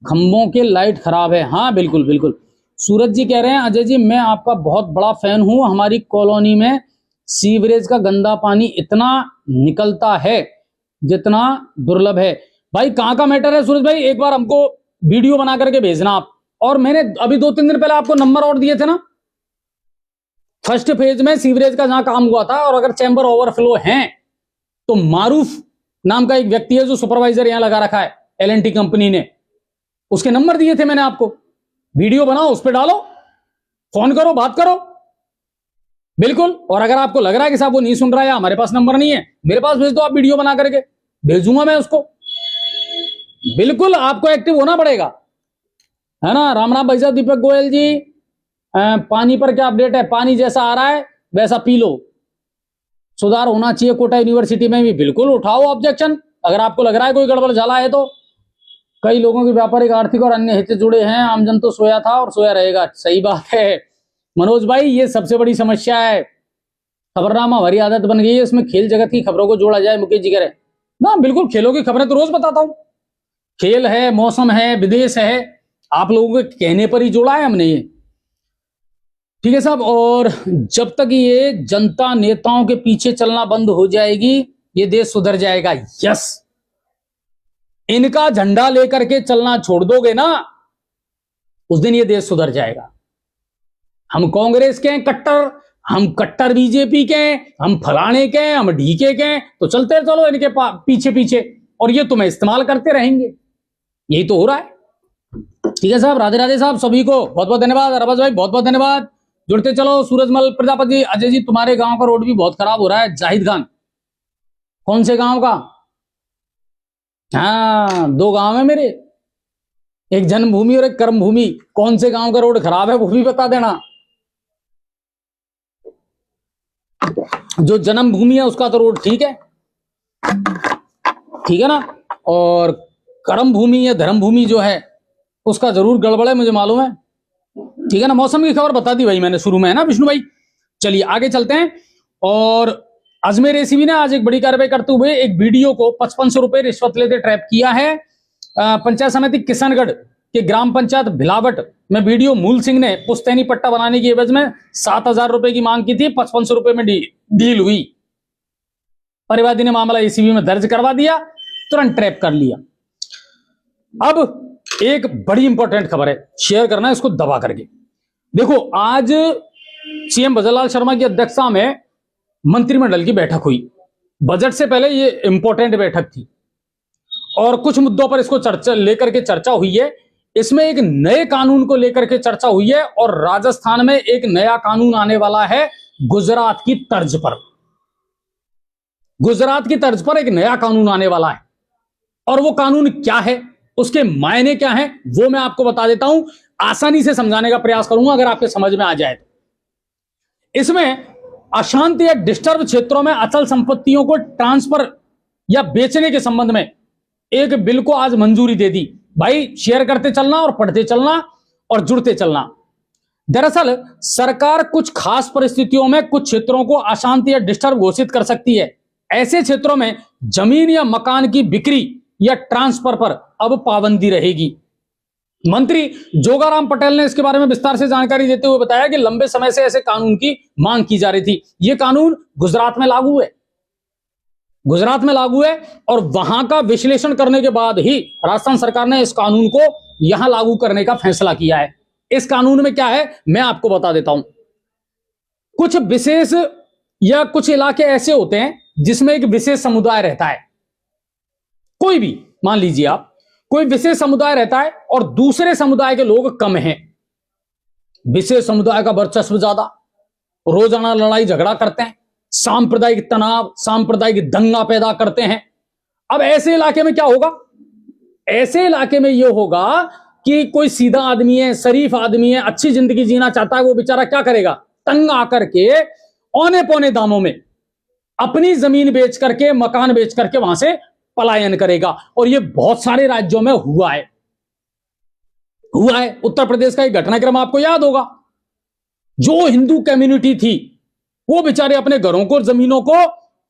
खंभों के लाइट खराब है? हाँ बिल्कुल बिल्कुल। सूरज जी कह रहे हैं अजय जी मैं आपका बहुत बड़ा फैन हूं, हमारी कॉलोनी में सीवरेज का गंदा पानी इतना निकलता है जितना दुर्लभ है। भाई कहां का मैटर है सूरज भाई, एक बार हमको वीडियो बना करके भेजना आप। और मैंने अभी 2-3 दिन पहले आपको नंबर और दिए थे ना, फर्स्ट फेज में सीवरेज का जहां काम हुआ था। और अगर चैम्बर ओवरफ्लो हैं तो मारूफ नाम का एक व्यक्ति है जो सुपरवाइजर यहां लगा रखा है L&T कंपनी ने, उसके नंबर दिए थे मैंने आपको। वीडियो बनाओ, उस पर डालो, फोन करो, बात करो बिल्कुल। और अगर आपको लग रहा है कि साहब वो नहीं सुन रहा है या हमारे पास नंबर नहीं है, मेरे पास भेज दो, आप वीडियो बना करके भेजूंगा मैं उसको। बिल्कुल आपको एक्टिव होना पड़ेगा, है ना। राम राम भाई साहब। दीपक गोयल जी, पानी पर क्या अपडेट है? पानी जैसा आ रहा है वैसा पी लो। सुधार होना चाहिए कोटा यूनिवर्सिटी में भी। बिल्कुल उठाओ ऑब्जेक्शन अगर आपको लग रहा है कोई गड़बड़ झाला है तो। कई लोगों की व्यापारिक, आर्थिक और अन्य हित जुड़े हैं, आमजन तो सोया था और सोया रहेगा। सही बात है मनोज भाई, ये सबसे बड़ी समस्या है। खबरनामा हमारी आदत बन गई है, इसमें खेल जगत की खबरों को जोड़ा जाए। मुकेश जी कह रहे ना, बिल्कुल खेलों की खबरें तो रोज बताता हूं। खेल है, मौसम है, विदेश है, आप लोगों के कहने पर ही जोड़ा है हमने ये, ठीक है साहब। और जब तक ये जनता नेताओं के पीछे चलना बंद हो जाएगी ये देश सुधर जाएगा। यस, इनका झंडा लेकर के चलना छोड़ दोगे ना, उस दिन ये देश सुधर जाएगा। हम कांग्रेस के हैं कट्टर, हम कट्टर बीजेपी के हैं, हम फलाने के हैं, हम ढीके के हैं, तो चलते चलो इनके पीछे पीछे, और ये तुम्हें इस्तेमाल करते रहेंगे। यही तो हो रहा है। ठीक है साहब, राधे राधे साहब, सभी को बहुत बहुत धन्यवाद। रबाज भाई बहुत बहुत धन्यवाद, जुड़ते चलो। सूरजमल प्रजापति, अजय जी तुम्हारे गांव का रोड भी बहुत खराब हो रहा है। जाहिद खान, कौन से गांव का? हाँ 2 गांव है मेरे, एक जन्मभूमि और एक कर्मभूमि। कौन से गांव का रोड खराब है वो भी बता देना। जो जन्मभूमि है उसका तो रोड ठीक है, ठीक है ना, और कर्मभूमि या धर्मभूमि जो है उसका जरूर गड़बड़ है, मुझे मालूम है। ठीक है ना। मौसम की खबर बता दी भाई मैंने शुरू में, है ना विष्णु भाई। चलिए आगे चलते हैं। और अजमेर एसीबी ने आज एक बड़ी कार्रवाई करते हुए एक वीडियो को 5500 रुपए रिश्वत लेते ट्रैप किया है। पंचायत समिति किशनगढ़ के ग्राम पंचायत भिलावट में वीडियो मूल सिंह ने पुश्तैनी पट्टा बनाने की एवज में 7000 रुपए की मांग की थी। 5500 रुपए में डील हुई। परिवादी ने मामला एसीबी में दर्ज करवा दिया, तुरंत ट्रैप कर लिया। अब एक बड़ी इंपॉर्टेंट खबर है, शेयर करना है इसको दबा करके। देखो आज सीएम भजनलाल शर्मा की अध्यक्षता में मंत्रिमंडल की बैठक हुई। बजट से पहले ये इंपॉर्टेंट बैठक थी और कुछ मुद्दों पर इसको लेकर के चर्चा हुई है। इसमें एक नए कानून को लेकर के चर्चा हुई है और राजस्थान में एक नया कानून आने वाला है गुजरात की तर्ज पर। गुजरात की तर्ज पर एक नया कानून आने वाला है और वो कानून क्या है, उसके मायने क्या हैं, वो मैं आपको बता देता हूं। आसानी से समझाने का प्रयास करूंगा अगर आपके समझ में आ जाए तो। इसमें अशांति या डिस्टर्ब क्षेत्रों में अचल संपत्तियों को ट्रांसफर या बेचने के संबंध में एक बिल को आज मंजूरी दे दी। भाई शेयर करते चलना और पढ़ते चलना और जुड़ते चलना। दरअसल सरकार कुछ खास परिस्थितियों में कुछ क्षेत्रों को अशांति या डिस्टर्ब घोषित कर सकती है। ऐसे क्षेत्रों में जमीन या मकान की बिक्री या ट्रांसफर पर अब पाबंदी रहेगी। मंत्री जोगाराम पटेल ने इसके बारे में विस्तार से जानकारी देते हुए बताया कि लंबे समय से ऐसे कानून की मांग की जा रही थी। यह कानून गुजरात में लागू है, गुजरात में लागू है, और वहां का विश्लेषण करने के बाद ही राजस्थान सरकार ने इस कानून को यहां लागू करने का फैसला किया है। इस कानून में क्या है मैं आपको बता देता हूं। कुछ विशेष या कुछ इलाके ऐसे होते हैं जिसमें एक विशेष समुदाय रहता है, कोई भी मान लीजिए आप, कोई विशेष समुदाय रहता है और दूसरे समुदाय के लोग कम हैं। विशेष समुदाय का वर्चस्व ज्यादा, रोजाना लड़ाई झगड़ा करते हैं, सांप्रदायिक तनाव, सांप्रदायिक दंगा पैदा करते हैं। अब ऐसे इलाके में क्या होगा? ऐसे इलाके में यह होगा कि कोई सीधा आदमी है, शरीफ आदमी है, अच्छी जिंदगी जीना चाहता है, वो बेचारा क्या करेगा? तंग आकर के औने पौने दामों में अपनी जमीन बेच करके, मकान बेच करके वहां से पलायन करेगा। और ये बहुत सारे राज्यों में हुआ है। उत्तर प्रदेश का एक घटनाक्रम आपको याद होगा। जो हिंदू कम्युनिटी थी वो बेचारे अपने घरों को, जमीनों को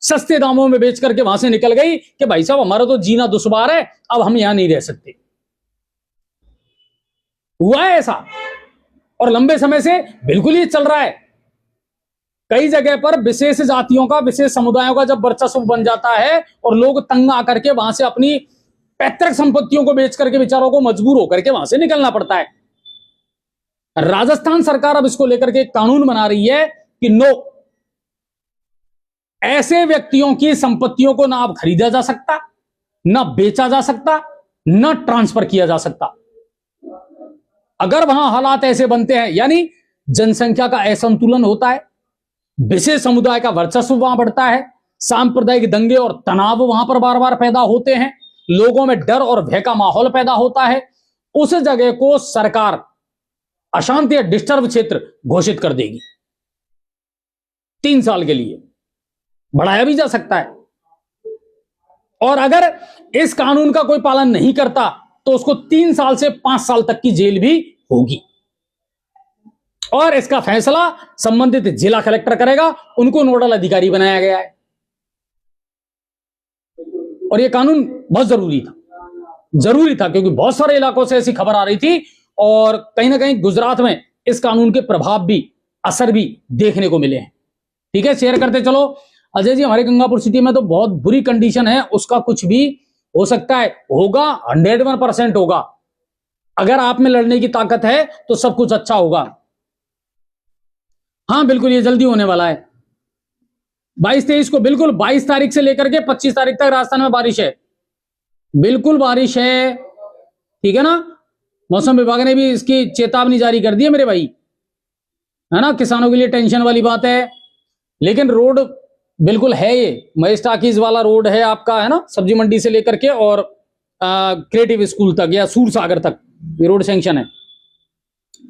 सस्ते दामों में बेच करके वहां से निकल गई कि भाई साहब हमारा तो जीना दुश्वार है, अब हम यहां नहीं रह सकते। हुआ है ऐसा, और लंबे समय से बिल्कुल ही चल रहा है। कई जगह पर विशेष जातियों का, विशेष समुदायों का जब वर्चस्व बन जाता है और लोग तंग आकर के वहां से अपनी पैतृक संपत्तियों को बेच करके बेचारों को मजबूर होकर के वहां से निकलना पड़ता है। राजस्थान सरकार अब इसको लेकर के एक कानून बना रही है कि नो, ऐसे व्यक्तियों की संपत्तियों को ना अब खरीदा जा सकता, ना बेचा जा सकता, ना ट्रांसफर किया जा सकता। अगर वहां हालात ऐसे बनते हैं, यानी जनसंख्या का असंतुलन होता है, विशेष समुदाय का वर्चस्व वहां बढ़ता है, सांप्रदायिक दंगे और तनाव वहां पर बार बार पैदा होते हैं, लोगों में डर और भय का माहौल पैदा होता है, उस जगह को सरकार अशांति या डिस्टर्ब क्षेत्र घोषित कर देगी। 3 साल के लिए बढ़ाया भी जा सकता है। और अगर इस कानून का कोई पालन नहीं करता तो उसको 3 साल से 5 साल तक की जेल भी होगी। और इसका फैसला संबंधित जिला कलेक्टर करेगा, उनको नोडल अधिकारी बनाया गया है। और यह कानून बहुत जरूरी था क्योंकि बहुत सारे इलाकों से ऐसी खबर आ रही थी और कहीं ना कहीं गुजरात में इस कानून के प्रभाव भी, असर भी देखने को मिले हैं। ठीक है, शेयर करते चलो। अजय जी, हमारे गंगापुर सिटी में तो बहुत बुरी कंडीशन है, उसका कुछ भी हो सकता है, होगा 101% होगा। अगर आप में लड़ने की ताकत है तो सब कुछ अच्छा होगा। हाँ बिल्कुल, ये जल्दी होने वाला है 22-23 को, बिल्कुल 22 तारीख से लेकर के 25 तारीख तक राजस्थान में बारिश है, बिल्कुल बारिश है। ठीक है ना, मौसम विभाग ने भी इसकी चेतावनी जारी कर दी है मेरे भाई, है ना। किसानों के लिए टेंशन वाली बात है, लेकिन रोड बिल्कुल है, ये महेश टाकीज वाला रोड है आपका, है ना, सब्जी मंडी से लेकर के और क्रिएटिव स्कूल तक या सूर सागर तक ये रोड सैंक्शन है।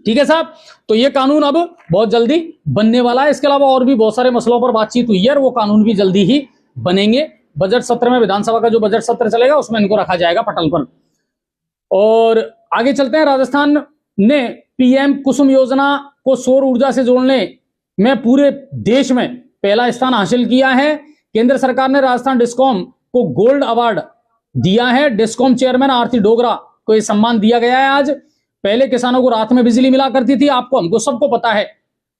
ठीक है साहब, तो ये कानून अब बहुत जल्दी बनने वाला है। इसके अलावा और भी बहुत सारे मसलों पर बातचीत हुई है और वो कानून भी जल्दी ही बनेंगे। बजट सत्र में, विधानसभा का जो बजट सत्र चलेगा उसमें इनको रखा जाएगा पटल पर। और आगे चलते हैं। राजस्थान ने पीएम कुसुम योजना को सौर ऊर्जा से जोड़ने में पूरे देश में पहला स्थान हासिल किया है। केंद्र सरकार ने राजस्थान डिस्कॉम को गोल्ड अवार्ड दिया है। डिस्कॉम चेयरमैन आरती डोगरा को यह सम्मान दिया गया है आज। पहले किसानों को रात में बिजली मिला करती थी, आपको हमको सबको पता है।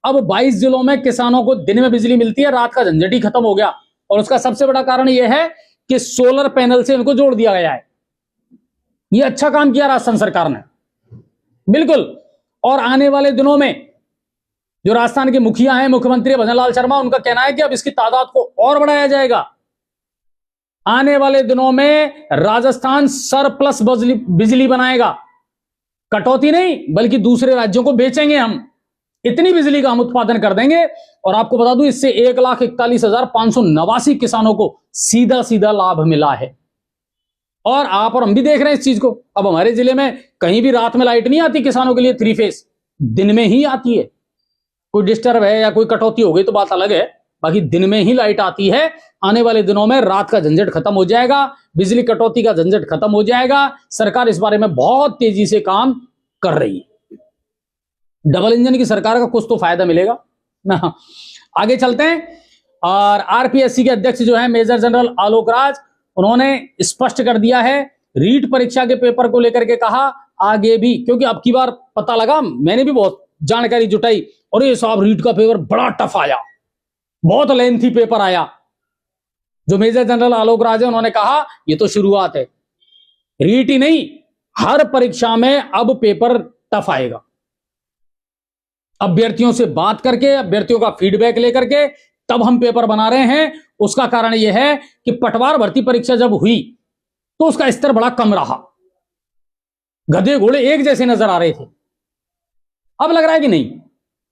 अब 22 जिलों में किसानों को दिन में बिजली मिलती है, रात का झंझट ही खत्म हो गया। और उसका सबसे बड़ा कारण यह है कि सोलर पैनल से इनको जोड़ दिया गया है। ये अच्छा काम किया राजस्थान सरकार ने, बिल्कुल। और आने वाले दिनों में जो राजस्थान के मुखिया हैं, मुख्यमंत्री भजनलाल शर्मा, उनका कहना है कि अब इसकी तादाद को और बढ़ाया जाएगा। आने वाले दिनों में राजस्थान सरप्लस बिजली बनाएगा, कटौती नहीं बल्कि दूसरे राज्यों को बेचेंगे हम। इतनी बिजली का हम उत्पादन कर देंगे। और आपको बता दूं, इससे 1,41,589 किसानों को सीधा सीधा लाभ मिला है। और आप और हम भी देख रहे हैं इस चीज को। अब हमारे जिले में कहीं भी रात में लाइट नहीं आती किसानों के लिए 3 फेस, दिन में ही आती है। कोई डिस्टर्ब है या कोई कटौती हो गई तो बात अलग है, बाकी दिन में ही लाइट आती है। आने वाले दिनों में रात का झंझट खत्म हो जाएगा, बिजली कटौती का झंझट खत्म हो जाएगा। सरकार इस बारे में बहुत तेजी से काम कर रही है। डबल इंजन की सरकार का कुछ तो फायदा मिलेगा ना। आगे चलते हैं। और आरपीएससी के अध्यक्ष जो है मेजर जनरल आलोक राज, उन्होंने स्पष्ट कर दिया है रीट परीक्षा के पेपर को लेकर के, कहा आगे भी, क्योंकि अब की बार पता लगा, मैंने भी बहुत जानकारी जुटाई और ये साहब रीट का पेपर बड़ा टफ आया, बहुत लेंथी पेपर आया। जो मेजर जनरल आलोक राज है उन्होंने कहा ये तो शुरुआत है, रीट ही नहीं हर परीक्षा में अब पेपर टफ आएगा। अभ्यर्थियों से बात करके, अभ्यर्थियों का फीडबैक लेकर के तब हम पेपर बना रहे हैं। उसका कारण यह है कि पटवार भर्ती परीक्षा जब हुई तो उसका स्तर बड़ा कम रहा, गधे घोड़े एक जैसे नजर आ रहे थे। अब लग रहा है कि नहीं,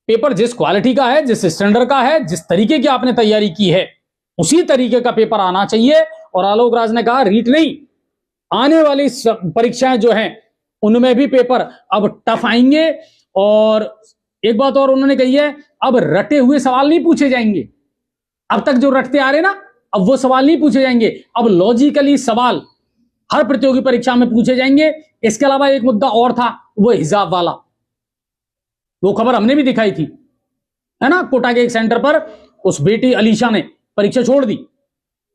पेपर जिस क्वालिटी का है, जिस स्टैंडर्ड का है, जिस तरीके की आपने तैयारी की है उसी तरीके का पेपर आना चाहिए। और आलोक राज ने कहा रीट नहीं, आने वाली परीक्षाएं जो हैं उनमें भी पेपर अब टफ आएंगे। और एक बात और उन्होंने कही है, अब रटे हुए सवाल नहीं पूछे जाएंगे। अब तक जो रटते आ रहे ना, अब वो सवाल नहीं पूछे जाएंगे, अब लॉजिकली सवाल हर प्रतियोगी परीक्षा में पूछे जाएंगे। इसके अलावा एक मुद्दा और था, वो हिजाब वाला, वो खबर हमने भी दिखाई थी, है ना। कोटा के एक सेंटर पर उस बेटी अलीशा ने परीक्षा छोड़ दी,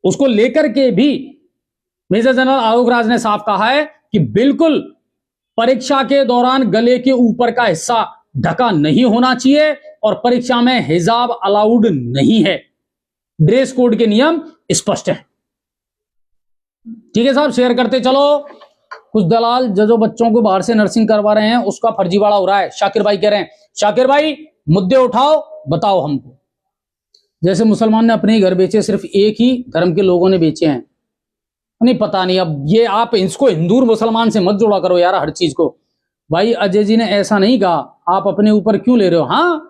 उसको लेकर के भी मेजर जनरल आलोक राज ने साफ कहा है कि बिल्कुल परीक्षा के दौरान गले के ऊपर का हिस्सा ढका नहीं होना चाहिए और परीक्षा में हिजाब अलाउड नहीं है। ड्रेस कोड के नियम स्पष्ट हैं। ठीक है साहब, शेयर करते चलो। कुछ दलाल जो बच्चों को बाहर से नर्सिंग करवा रहे हैं उसका फर्जीवाड़ा हो रहा है। शाकिर भाई कह रहे हैं, शाकिर भाई मुद्दे उठाओ, बताओ हमको। जैसे मुसलमान ने अपने ही घर बेचे, सिर्फ एक ही धर्म के लोगों ने बेचे हैं। नहीं पता नहीं, अब ये आप इसको हिंदू और मुसलमान से मत जोड़ा करो यार हर चीज को। भाई अजय जी ने ऐसा नहीं कहा, आप अपने ऊपर क्यों ले रहे हो। हाँ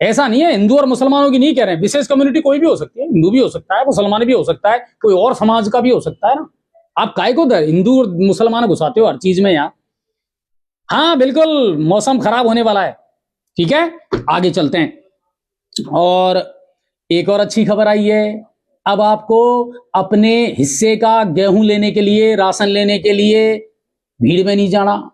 ऐसा नहीं है, हिंदू और मुसलमानों की नहीं कह रहे हैं, विशेष कम्युनिटी कोई भी हो सकती है, हिंदू भी हो सकता है, मुसलमान भी हो सकता है, कोई और समाज का भी हो सकता है ना। आप काय को हिंदू और मुसलमान घुसाते हो हर चीज में यार। हाँ बिल्कुल, मौसम खराब होने वाला है। ठीक है, आगे चलते हैं। और एक और अच्छी खबर आई है, अब आपको अपने हिस्से का गेहूं लेने के लिए, राशन लेने के लिए भीड़ में नहीं जाना,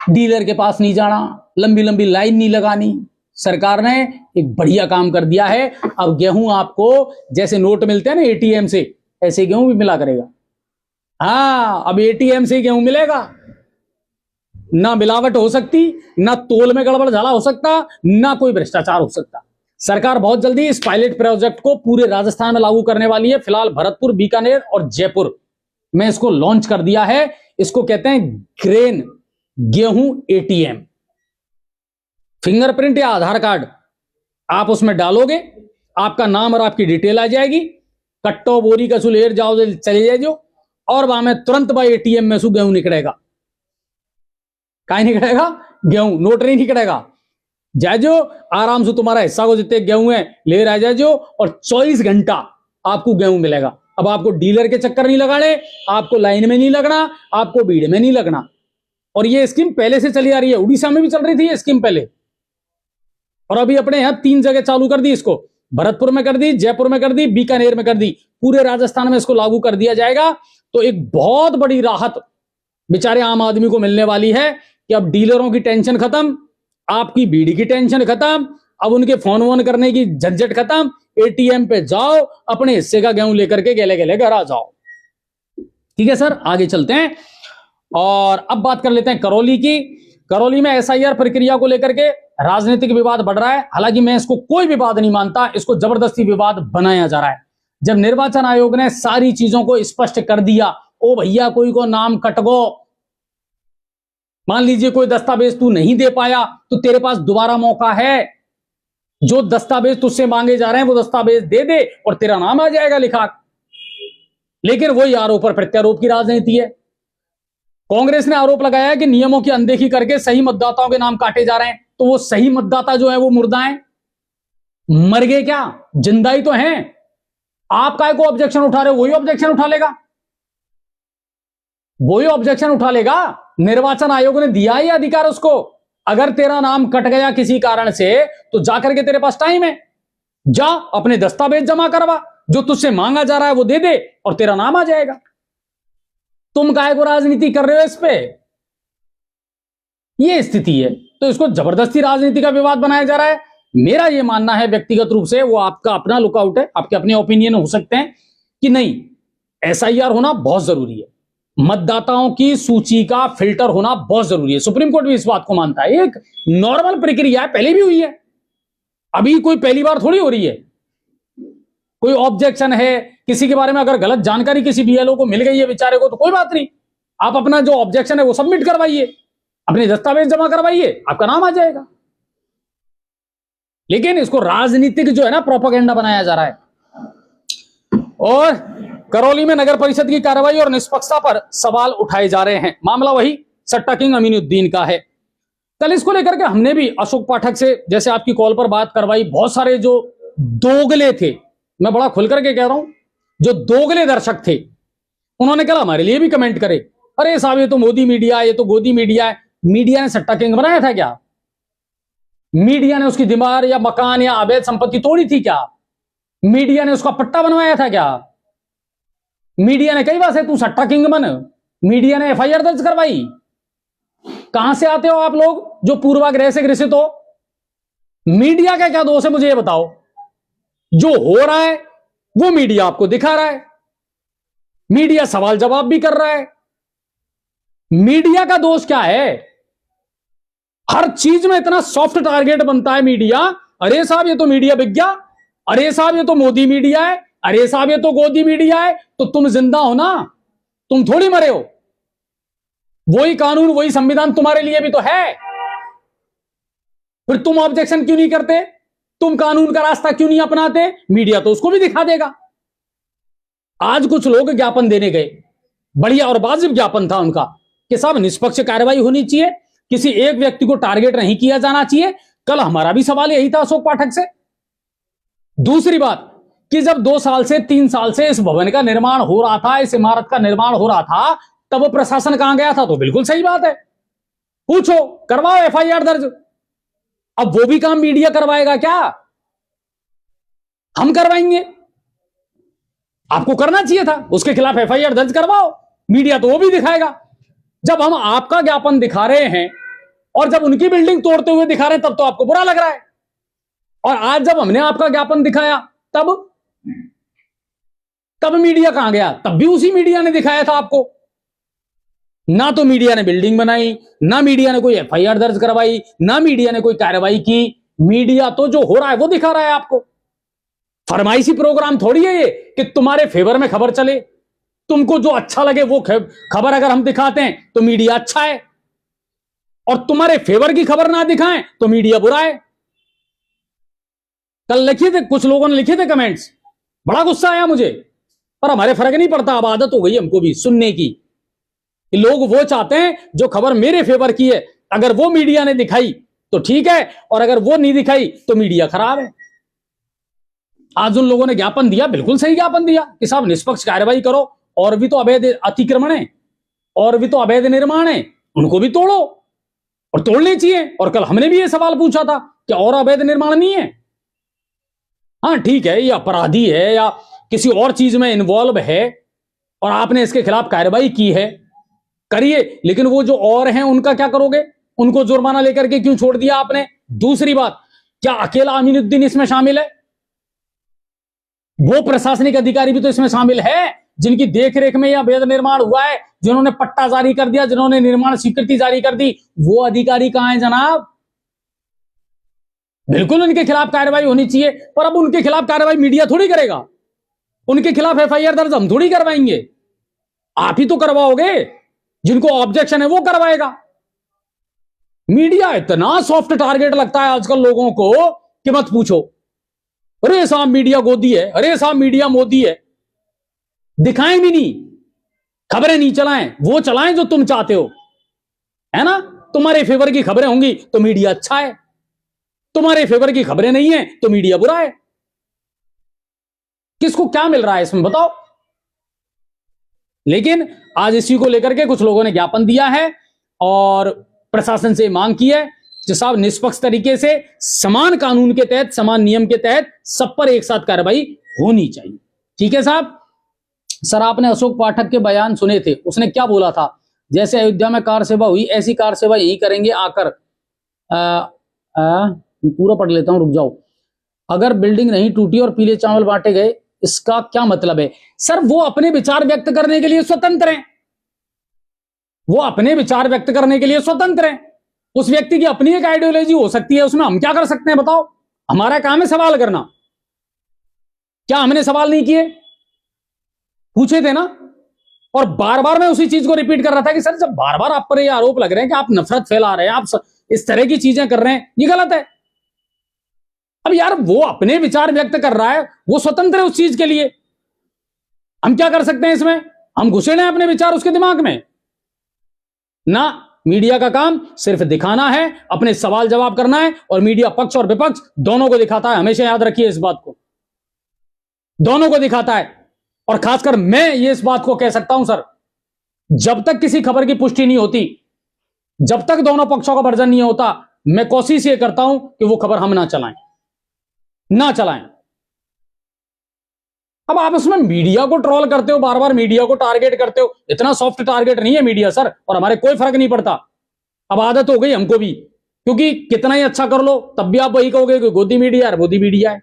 डीलर के पास नहीं जाना, लंबी लंबी लाइन नहीं लगानी। सरकार ने एक बढ़िया काम कर दिया है। अब गेहूं आपको जैसे नोट मिलते हैं ना एटीएम से, ऐसे गेहूं भी मिला करेगा। हाँ अब एटीएम से गेहूं मिलेगा, ना मिलावट हो सकती, ना तोल में गड़बड़ झाला हो सकता, ना कोई भ्रष्टाचार हो सकता। सरकार बहुत जल्दी इस पायलट प्रोजेक्ट को पूरे राजस्थान में लागू करने वाली है। फिलहाल भरतपुर, बीकानेर और जयपुर में इसको लॉन्च कर दिया है। इसको कहते हैं ग्रेन गेहूं एटीएम। फिंगरप्रिंट या आधार कार्ड आप उसमें डालोगे, आपका नाम और आपकी डिटेल आ जाएगी। कट्टो बोरी का सुलेर जाओ चले जाओ और वहां में तुरंत भाई एटीएम में सु गेहूं निकलेगा। काय निकलेगा? गेहूं, नोट नहीं निकलेगा। जाजो आराम से तुम्हारा हिस्सा को जितने गेहूं है ले रह जाजो और 24 घंटा आपको गेहूं मिलेगा। अब आपको डीलर के चक्कर नहीं लगाने, आपको लाइन में नहीं लगना, आपको भीड़ में नहीं लगना। और ये स्कीम पहले से चली आ रही है, उड़ीसा में भी चल रही थी ये स्कीम पहले, और अभी अपने यहां 3 जगह चालू कर दी इसको। भरतपुर में कर दी, जयपुर में कर दी, बीकानेर में कर दी, पूरे राजस्थान में इसको लागू कर दिया जाएगा। तो एक बहुत बड़ी राहत बेचारे आम आदमी को मिलने वाली है कि अब डीलरों की टेंशन खत्म, आपकी भीड़ की टेंशन खत्म, अब उनके फोन वोन करने की झंझट खत्म। एटीएम पे जाओ, अपने हिस्से का गेहूं लेकर के गेले गेले घर आ जाओ। ठीक है सर, आगे चलते हैं और अब बात कर लेते हैं करौली की। करौली में एसआईआर प्रक्रिया को लेकर के राजनीतिक विवाद बढ़ रहा है। हालांकि मैं इसको कोई विवाद नहीं मानता, इसको जबरदस्ती विवाद बनाया जा रहा है। जब निर्वाचन आयोग ने सारी चीजों को स्पष्ट कर दिया, ओ भैया कोई को नाम कटगो, मान लीजिए कोई दस्तावेज तू नहीं दे पाया तो तेरे पास दोबारा मौका है, जो दस्तावेज तुझसे मांगे जा रहे हैं वो दस्तावेज दे दे और तेरा नाम आ जाएगा लिखा। लेकिन वही आरोप और प्रत्यारोप की राजनीति है। कांग्रेस ने आरोप लगाया है कि नियमों की अनदेखी करके सही मतदाताओं के नाम काटे जा रहे हैं। तो वो सही मतदाता जो है वो मुर्दा है, मर गए क्या? जिंदा ही तो हैं। आप काय को ऑब्जेक्शन उठा रहे हो? वही ऑब्जेक्शन उठा लेगा, वही ऑब्जेक्शन उठा लेगा। निर्वाचन आयोग ने दिया ही अधिकार उसको। अगर तेरा नाम कट गया किसी कारण से तो जाकर के तेरे पास टाइम है, जा अपने दस्तावेज जमा करवा, जो तुझसे मांगा जा रहा है वो दे दे और तेरा नाम आ जाएगा। तुम काहे को राजनीति कर रहे हो इस पे? ये स्थिति है, तो इसको जबरदस्ती राजनीति का विवाद बनाया जा रहा है। मेरा ये मानना है व्यक्तिगत रूप से, वो आपका अपना लुकआउट है, आपके अपने ओपिनियन हो सकते हैं कि नहीं, एसआईआर होना बहुत जरूरी है। मतदाताओं की सूची का फिल्टर होना बहुत जरूरी है। सुप्रीम कोर्ट भी इस बात को मानता है। एक नॉर्मल प्रक्रिया है, पहले भी हुई है, अभी कोई पहली बार थोड़ी हो रही है। कोई ऑब्जेक्शन है किसी के बारे में, अगर गलत जानकारी किसी बीएलओ को मिल गई है बेचारे को, तो कोई बात नहीं, आप अपना जो ऑब्जेक्शन है वो सबमिट करवाइए, अपने दस्तावेज जमा करवाइए, आपका नाम आ जाएगा। लेकिन इसको राजनीतिक जो है ना प्रोपेगेंडा बनाया जा रहा है। और करौली में नगर परिषद की कार्रवाई और निष्पक्षता पर सवाल उठाए जा रहे हैं। मामला वही सट्टा किंग अमीनुद्दीन का है। कल इसको लेकर के हमने भी अशोक पाठक से जैसे आपकी कॉल पर बात करवाई। बहुत सारे जो दोगले थे, मैं बड़ा खुल करके कह रहा हूं, जो दोगले दर्शक थे उन्होंने कल हमारे लिए भी कमेंट करे, अरे साहब ये तो मोदी मीडिया, ये तो गोदी मीडिया है। मीडिया ने सट्टा किंग बनाया था क्या? मीडिया ने उसकी दीवार या मकान या अवैध संपत्ति तोड़ी थी क्या? मीडिया ने उसका पट्टा बनवाया था क्या? मीडिया ने कई बार से तू सट्टा किंग बन, मीडिया ने एफआईआर दर्ज करवाई। कहां से आते हो आप लोग जो पूर्वाग्रह से ग्रसित हो? मीडिया का क्या दोष है मुझे ये बताओ? जो हो रहा है वो मीडिया आपको दिखा रहा है, मीडिया सवाल जवाब भी कर रहा है। मीडिया का दोष क्या है? हर चीज में इतना सॉफ्ट टारगेट बनता है मीडिया। अरे साहब ये तो मीडिया बिक गया, अरे साहब ये तो मोदी मीडिया है, अरे साहब ये तो गोदी मीडिया है। तो तुम जिंदा हो ना, तुम थोड़ी मरे हो। वही कानून वही संविधान तुम्हारे लिए भी तो है। फिर तुम ऑब्जेक्शन क्यों नहीं करते? तुम कानून का रास्ता क्यों नहीं अपनाते? मीडिया तो उसको भी दिखा देगा। आज कुछ लोग ज्ञापन देने गए, बढ़िया और वाजिब ज्ञापन था उनका कि साहब निष्पक्ष कार्रवाई होनी चाहिए, किसी एक व्यक्ति को टारगेट नहीं किया जाना चाहिए। कल हमारा भी सवाल यही था अशोक पाठक से। दूसरी बात कि जब 2 साल से 3 साल से इस भवन का निर्माण हो रहा था, इस इमारत का निर्माण हो रहा था, तब प्रशासन कहां गया था? तो बिल्कुल सही बात है, पूछो, करवाओ एफआईआर दर्ज। अब वो भी काम मीडिया करवाएगा क्या? हम करवाएंगे? आपको करना चाहिए था, उसके खिलाफ एफआईआर दर्ज करवाओ, मीडिया तो वो भी दिखाएगा। जब हम आपका ज्ञापन दिखा रहे हैं और जब उनकी बिल्डिंग तोड़ते हुए दिखा रहे हैं तब तो आपको बुरा लग रहा है, और आज जब हमने आपका ज्ञापन दिखाया तब मीडिया कहां गया? तब भी उसी मीडिया ने दिखाया था आपको। ना तो मीडिया ने बिल्डिंग बनाई, ना मीडिया ने कोई एफआईआर दर्ज करवाई, ना मीडिया ने कोई कार्रवाई की। मीडिया तो जो हो रहा है वो दिखा रहा है आपको। फरमाइशी प्रोग्राम थोड़ी है ये कि तुम्हारे फेवर में खबर चले, तुमको जो अच्छा लगे वो खबर अगर हम दिखाते हैं तो मीडिया अच्छा है, और तुम्हारे फेवर की खबर ना दिखाएं तो मीडिया बुरा है। कल लिखे थे कुछ लोगों ने, लिखे थे कमेंट्स, बड़ा गुस्सा आया मुझे, पर हमारे फर्क नहीं पड़ता, अब आदत हो गई हमको भी सुनने की। लोग वो चाहते हैं जो खबर मेरे फेवर की है, अगर वो मीडिया ने दिखाई तो ठीक है, और अगर वो नहीं दिखाई तो मीडिया खराब है। आज उन लोगों ने ज्ञापन दिया, बिल्कुल सही ज्ञापन दिया कि साहब निष्पक्ष कार्रवाई करो, और भी तो अवैध अतिक्रमण है, और भी तो अवैध निर्माण है, उनको भी तोड़ो, और तोड़ने चाहिए। और कल हमने भी ये सवाल पूछा था कि और अवैध निर्माण नहीं है? हाँ ठीक है, ये अपराधी है या किसी और चीज में इन्वॉल्व है और आपने इसके खिलाफ कार्रवाई की है, करिए, लेकिन वो जो और हैं उनका क्या करोगे? उनको जुर्माना लेकर के क्यों छोड़ दिया आपने? दूसरी बात, क्या अकेला अमीनुद्दीन इसमें शामिल है? वो प्रशासनिक अधिकारी भी तो इसमें शामिल है जिनकी देखरेख में यह अवैध निर्माण हुआ है, जिन्होंने पट्टा जारी कर दिया, जिन्होंने निर्माण स्वीकृति जारी कर दी। वो अधिकारी कहां है जनाब? बिल्कुल उनके खिलाफ कार्रवाई होनी चाहिए, पर अब उनके खिलाफ कार्रवाई मीडिया थोड़ी करेगा, उनके खिलाफ एफआईआर दर्ज हम थोड़ी करवाएंगे, आप ही तो करवाओगे। जिनको ऑब्जेक्शन है वो करवाएगा। मीडिया इतना सॉफ्ट टारगेट लगता है आजकल लोगों को कि मत पूछो। अरे साहब मीडिया गोदी है, अरे साहब मीडिया मोदी है। दिखाएं भी नहीं, खबरें नहीं चलाएं, वो चलाएं जो तुम चाहते हो, है ना? तुम्हारे फेवर की खबरें होंगी तो मीडिया अच्छा है, तुम्हारे फेवर की खबरें नहीं है तो मीडिया बुरा है। किसको क्या मिल रहा है इसमें बताओ? लेकिन आज इसी को लेकर के कुछ लोगों ने ज्ञापन दिया है और प्रशासन से मांग की है कि साहब निष्पक्ष तरीके से समान कानून के तहत, समान नियम के तहत सब पर एक साथ कार्रवाई होनी चाहिए। ठीक है साहब। सर आपने अशोक पाठक के बयान सुने थे, उसने क्या बोला था? जैसे अयोध्या में कार सेवा हुई ऐसी कार सेवा यही करेंगे आकर। पूरा पढ़ लेता हूं, रुक जाओ। अगर बिल्डिंग नहीं टूटी और पीले चावल बांटे गए, इसका क्या मतलब है? सर वो अपने विचार व्यक्त करने के लिए स्वतंत्र हैं, वो अपने विचार व्यक्त करने के लिए स्वतंत्र है। उस व्यक्ति की अपनी एक आइडियोलॉजी हो सकती है, उसमें हम क्या कर सकते हैं बताओ? हमारा काम है सवाल करना। क्या हमने सवाल नहीं किए? पूछे थे ना। और बार बार मैं उसी चीज को रिपीट कर रहा था कि सर जब बार बार आप पर ये आरोप लग रहे हैं कि आप नफरत फैला रहे हैं, आप इस तरह की चीजें कर रहे हैं, ये गलत है। अब यार वो अपने विचार व्यक्त कर रहा है, वो स्वतंत्र है उस चीज के लिए। हम क्या कर सकते हैं इसमें? हम घुसे ना अपने विचार उसके दिमाग में ना। मीडिया का काम सिर्फ दिखाना है, अपने सवाल जवाब करना है, और मीडिया पक्ष और विपक्ष दोनों को दिखाता है। हमेशा याद रखिए इस बात को, दोनों को दिखाता है। और खासकर मैं ये इस बात को कह सकता हूं सर, जब तक किसी खबर की पुष्टि नहीं होती, जब तक दोनों पक्षों का वर्जन नहीं होता, मैं कोशिश ये करता हूं कि वो खबर हम ना चलाएं। अब आप उसमें मीडिया को ट्रोल करते हो, बार बार मीडिया को टारगेट करते हो। इतना सॉफ्ट टारगेट नहीं है मीडिया सर, और हमारे कोई फर्क नहीं पड़ता। अब आदत हो गई हमको भी, क्योंकि कितना ही अच्छा कर लो तब भी आप वही कहोगे कि गोदी मीडिया है, मोदी मीडिया है।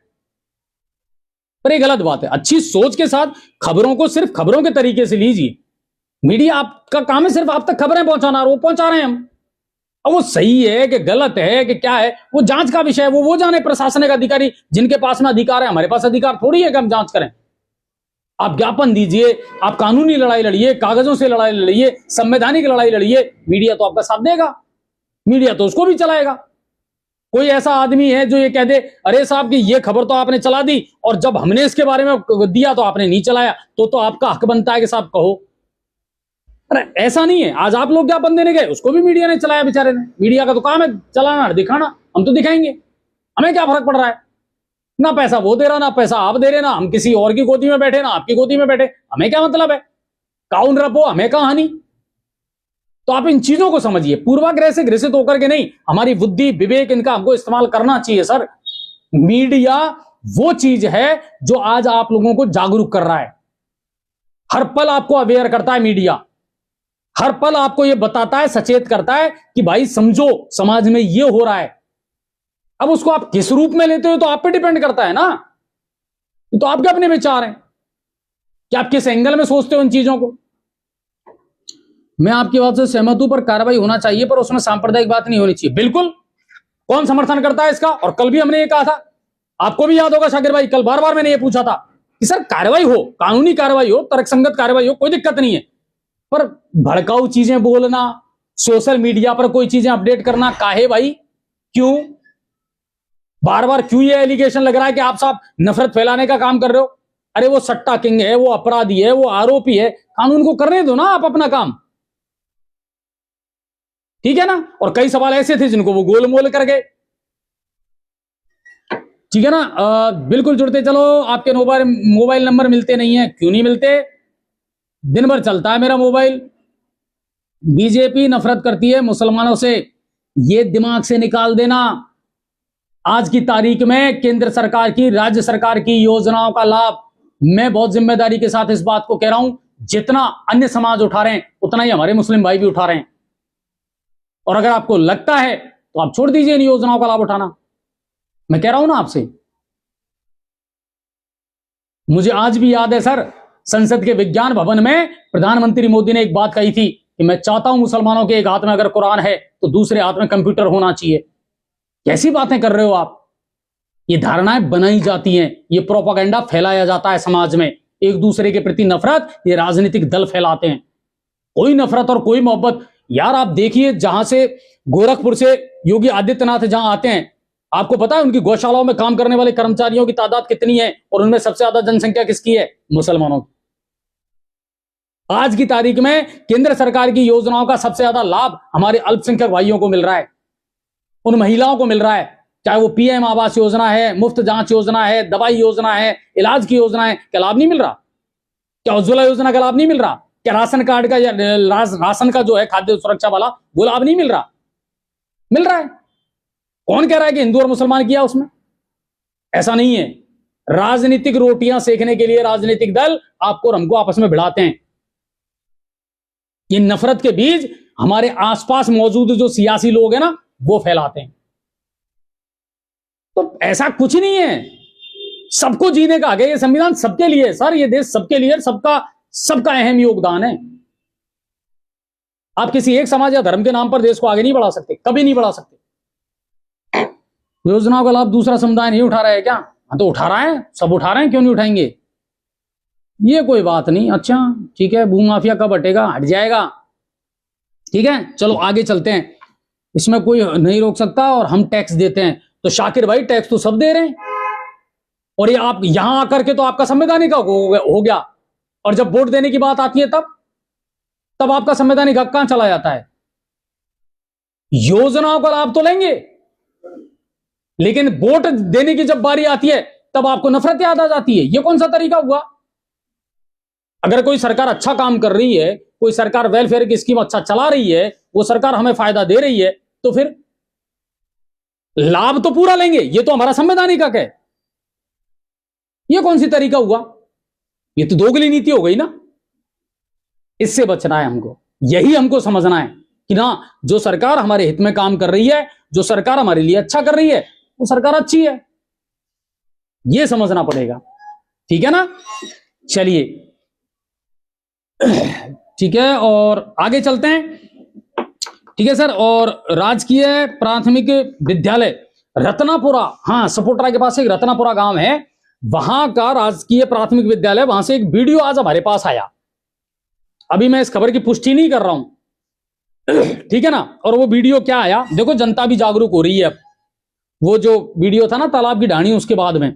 पर ये गलत बात है। अच्छी सोच के साथ खबरों को सिर्फ खबरों के तरीके से लीजिए। मीडिया आपका काम है सिर्फ आप तक खबरें पहुंचाना, और वो पहुंचा रहे हैं हम। अब वो सही है कि गलत है कि क्या है, वो जांच का विषय है। वो जाने प्रशासनिक अधिकारी जिनके पास में अधिकार है। हमारे पास अधिकार थोड़ी है कि हम जांच करें। आप ज्ञापन दीजिए, आप कानूनी लड़ाई लड़िए, कागजों से लड़ाई लड़िए, संवैधानिक लड़ाई लड़िए, मीडिया तो आपका साथ देगा, मीडिया तो उसको भी चलाएगा। कोई ऐसा आदमी है जो ये कह दे अरे साहब कि ये खबर तो आपने चला दी और जब हमने इसके बारे में दिया तो आपने नहीं चलाया, तो आपका हक बनता है कि साहब कहो। अरे ऐसा नहीं है। आज आप लोग ज्ञापन देने गए, उसको भी मीडिया ने चलाया, बेचारे ने। मीडिया का तो काम है चलाना, दिखाना। हम तो दिखाएंगे, हमें क्या फर्क पड़ रहा है? ना पैसा वो दे रहा, ना पैसा आप दे रहे, ना हम किसी और की गोदी में बैठे, ना आपकी गोदी में बैठे, हमें क्या मतलब है? काउन रपो, हमें कहानी। तो आप इन चीजों को समझिए, पूर्वाग्रह से ग्रसित होकर के नहीं। हमारी बुद्धि विवेक इनका हमको इस्तेमाल करना चाहिए सर। मीडिया वो चीज है जो आज आप लोगों को जागरूक कर रहा है। हर पल आपको अवेयर करता है मीडिया, हर पल आपको यह बताता है, सचेत करता है कि भाई समझो समाज में यह हो रहा है। अब उसको आप किस रूप में लेते हो तो आप पे डिपेंड करता है ना। तो आपके अपने विचार हैं कि आप किस एंगल में सोचते हो इन चीजों को। मैं आपकी बात से सहमत हूं, पर कार्रवाई होना चाहिए, पर उसमें सांप्रदायिक बात नहीं होनी चाहिए। बिल्कुल, कौन समर्थन करता है इसका? और कल भी हमने ये कहा था, आपको भी याद होगा शाकिर भाई, कल बार बार मैंने ये पूछा था कि सर कार्रवाई हो, कानूनी कार्रवाई हो, तर्कसंगत कार्रवाई हो, कोई दिक्कत नहीं है, पर भड़काऊ चीजें बोलना, सोशल मीडिया पर कोई चीजें अपडेट करना, काहे भाई? क्यों बार बार क्यों ये एलिगेशन लग रहा है कि आप साहब नफरत फैलाने का काम कर रहे हो? अरे वो सट्टा किंग है, वो अपराधी है, वो आरोपी है, कानून को करने दो ना आप अपना काम, ठीक है ना। और कई सवाल ऐसे थे जिनको वो गोलमोल कर गए, ठीक है ना। बिल्कुल जुड़ते चलो। आपके मोबाइल नंबर मिलते नहीं है, क्यों नहीं मिलते? दिन भर चलता है मेरा मोबाइल। बीजेपी नफरत करती है मुसलमानों से, ये दिमाग से निकाल देना। आज की तारीख में केंद्र सरकार की, राज्य सरकार की योजनाओं का लाभ मैं बहुत जिम्मेदारी के साथ इस बात को कह रहा हूं, जितना अन्य समाज उठा रहे हैं उतना ही हमारे मुस्लिम भाई भी उठा रहे हैं। और अगर आपको लगता है तो आप छोड़ दीजिए इन योजनाओं का लाभ उठाना। मैं कह रहा हूं ना आपसे, मुझे आज भी याद है सर, संसद के विज्ञान भवन में प्रधानमंत्री मोदी ने एक बात कही थी कि मैं चाहता हूं मुसलमानों के एक हाथ में अगर कुरान है तो दूसरे हाथ में कंप्यूटर होना चाहिए। कैसी बातें कर रहे हो आप? ये धारणाएं बनाई जाती हैं, ये प्रोपेगेंडा फैलाया जाता है समाज में, एक दूसरे के प्रति नफरत ये राजनीतिक दल फैलाते हैं। कोई नफरत और कोई मोहब्बत। यार आप देखिए, जहां से गोरखपुर से योगी आदित्यनाथ जहां आते हैं, आपको पता है उनकी गौशालाओं में काम करने वाले कर्मचारियों की तादाद कितनी है, और उनमें सबसे ज्यादा जनसंख्या किसकी है? मुसलमानों की। आज की तारीख में केंद्र सरकार की योजनाओं का सबसे ज्यादा लाभ हमारे अल्पसंख्यक भाइयों को मिल रहा है, उन महिलाओं को मिल रहा है। चाहे वो पीएम आवास योजना है, मुफ्त जांच योजना है, दवाई योजना है, इलाज की योजना है, क्या लाभ नहीं मिल रहा? क्या उज्ज्वला योजना का लाभ नहीं मिल रहा? क्या राशन कार्ड का या राशन का जो है खाद्य सुरक्षा वाला वो लाभ नहीं मिल रहा? मिल रहा है। कौन कह रहा है कि हिंदू और मुसलमान किया उसमें? ऐसा नहीं है। राजनीतिक रोटियां सेकने के लिए राजनीतिक दल आपको और हमको आपस में भिड़ाते हैं। ये नफरत के बीज हमारे आसपास मौजूद जो सियासी लोग हैं ना, वो फैलाते हैं। तो ऐसा कुछ नहीं है, सबको जीने का हक है। ये संविधान सबके लिए है सर, ये देश सबके लिए, सबका अहम योगदान है। आप किसी एक समाज या धर्म के नाम पर देश को आगे नहीं बढ़ा सकते, कभी नहीं बढ़ा सकते। योजनाओं का लाभ दूसरा समुदाय नहीं उठा रहा है क्या? हाँ तो उठा रहा है, सब उठा रहे हैं, क्यों नहीं उठाएंगे? ये कोई बात नहीं। अच्छा ठीक है, भू माफिया कब हटेगा? हट जाएगा। ठीक है, चलो आगे चलते हैं। इसमें कोई नहीं रोक सकता और हम टैक्स देते हैं, तो शाकिर भाई टैक्स तो सब दे रहे हैं, और ये आप यहां आकर के तो आपका संवैधानिक हक हो गया, और जब वोट देने की बात आती है तब आपका संवैधानिक हक कहां चला जाता है? योजनाओं का लाभ तो लेंगे, लेकिन वोट देने की जब बारी आती है तब आपको नफरत याद आ जाती है। यह कौन सा तरीका हुआ? अगर कोई सरकार अच्छा काम कर रही है, कोई सरकार वेलफेयर की स्कीम अच्छा चला रही है, वो सरकार हमें फायदा दे रही है, तो फिर लाभ तो पूरा लेंगे, ये तो हमारा संवैधानिक हक है। ये कौन सी तरीका हुआ? ये तो दोगली नीति हो गई ना। इससे बचना है हमको, यही हमको समझना है कि ना, जो सरकार हमारे हित में काम कर रही है, जो सरकार हमारे लिए अच्छा कर रही है, वो सरकार अच्छी है, ये समझना पड़ेगा। ठीक है ना? चलिए ठीक है, और आगे चलते हैं। ठीक है सर, और राजकीय प्राथमिक विद्यालय रत्नापुरा, हाँ सपोटरा के पास एक रत्नापुरा गांव है, वहां का राजकीय प्राथमिक विद्यालय, वहां से एक वीडियो आज हमारे पास आया। अभी मैं इस खबर की पुष्टि नहीं कर रहा हूं, ठीक है ना। और वो वीडियो क्या आया, देखो जनता भी जागरूक हो रही है अब। वो जो वीडियो था ना तालाब की ढाणी, उसके बाद में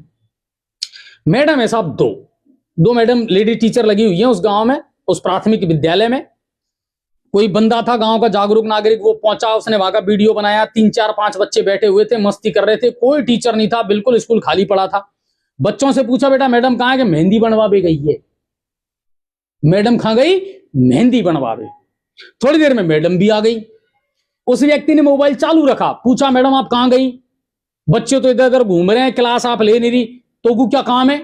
मैडम है साहब, दो मैडम लेडी टीचर लगी हुई है उस गांव में, उस प्राथमिक विद्यालय में। कोई बंदा था गांव का जागरूक नागरिक, वो पहुंचा, उसने वहां का वीडियो बनाया। 3 4 5 बच्चे बैठे हुए थे, मस्ती कर रहे थे, कोई टीचर नहीं था, बिल्कुल स्कूल खाली पड़ा था। बच्चों से पूछा, बेटा मैडम कहां है? कि मेहंदी बनवावे गई है। मैडम कहां गई? मेहंदी बनवावे। थोड़ी देर में मैडम भी आ गई। उस व्यक्ति ने मोबाइल चालू रखा, पूछा मैडम आप कहां गई? बच्चे तो इधर उधर घूम रहे हैं, क्लास आप ले नहीं रही, तो को क्या काम है?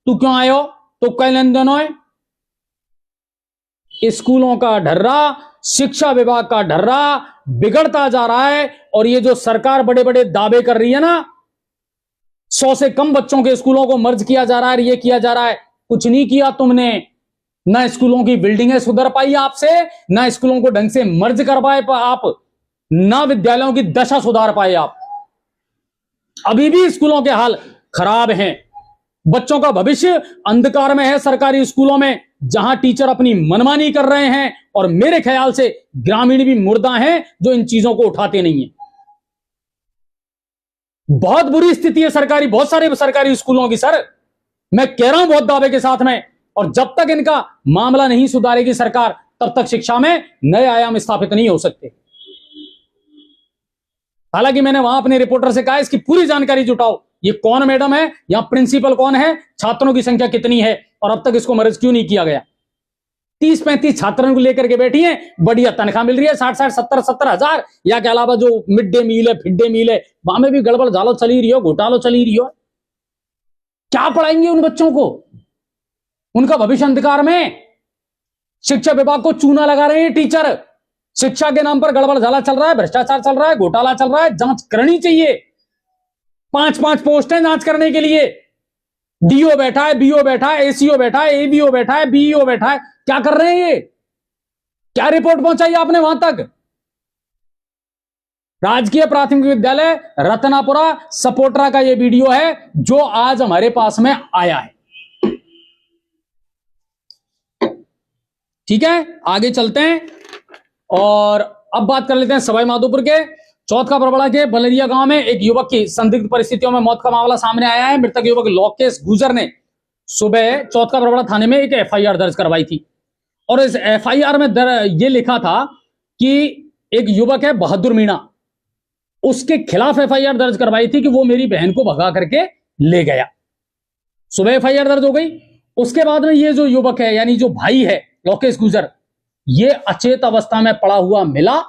तू क्यों आए हो? तो कई लेन देन है? स्कूलों का ढर्रा, शिक्षा विभाग का ढर्रा बिगड़ता जा रहा है। और ये जो सरकार बड़े बड़े दावे कर रही है ना, 100 से कम बच्चों के स्कूलों को मर्ज किया जा रहा है, ये किया जा रहा है, कुछ नहीं किया तुमने। ना स्कूलों की बिल्डिंगें सुधर पाई आपसे, ना स्कूलों को ढंग से मर्ज कर पाए आप, ना विद्यालयों की दशा सुधार पाए आप। अभी भी स्कूलों के हाल खराब हैं, बच्चों का भविष्य अंधकार में है सरकारी स्कूलों में, जहां टीचर अपनी मनमानी कर रहे हैं। और मेरे ख्याल से ग्रामीण भी मुर्दा हैं जो इन चीजों को उठाते नहीं है। बहुत बुरी स्थिति है सरकारी, बहुत सारे सरकारी स्कूलों की सर, मैं कह रहा हूं बहुत दावे के साथ में। और जब तक इनका मामला नहीं सुधारेगी सरकार, तब तक शिक्षा में नए आयाम स्थापित नहीं हो सकते। हालांकि मैंने वहां अपने रिपोर्टर से कहा इसकी पूरी जानकारी जुटाओ, ये कौन मैडम है, यहां प्रिंसिपल कौन है, छात्रों की संख्या कितनी है, और अब तक इसको मर्ज क्यों नहीं किया गया। 30-35 छात्रों को लेकर के बैठी हैं, बढ़िया तनख्वाह मिल रही है 60-60 70-70 हजार। या के अलावा जो मिड डे मील है, फिड डे मील है, वहां में भी गड़बड़ झालो चली रही हो, घोटालो चली रही हो। क्या पढ़ाएंगे उन बच्चों को? उनका भविष्य अंधकार में। शिक्षा विभाग को चूना लगा रहे हैं टीचर, शिक्षा के नाम पर गड़बड़ झाला चल रहा है, भ्रष्टाचार चल रहा है, घोटाला चल रहा है, जांच करनी चाहिए। 5-5 पोस्टें जांच करने के लिए, डीओ बैठा है, बीओ बैठा है, एसीओ बैठा है, एबीओ बैठा है, बीईओ बैठा है। क्या कर रहे हैं ये? क्या रिपोर्ट पहुंचाई आपने वहां तक? राजकीय प्राथमिक विद्यालय रत्नापुरा सपोटरा का यह वीडियो है जो आज हमारे पास में आया है। ठीक है, आगे चलते हैं और अब बात कर लेते हैं सवाई माधोपुर के चौथ परबड़ा के बलरिया गांव में एक युवक की संदिग्ध परिस्थितियों में मौत का मामला सामने आया है। मृतक युवक लोकेश गुजर ने सुबह चौथ परबड़ा थाने में एक एफआईआर दर्ज करवाई थी, और इस एफआईआर में यह लिखा था कि एक युवक है बहादुर मीणा, उसके खिलाफ एफआईआर दर्ज करवाई थी कि वो मेरी बहन को भगा करके ले गया। सुबह एफआईआर दर्ज हो गई। उसके बाद में ये जो युवक है, यानी जो भाई है लोकेश गुजर, ये अचेत अवस्था में पड़ा हुआ मिला।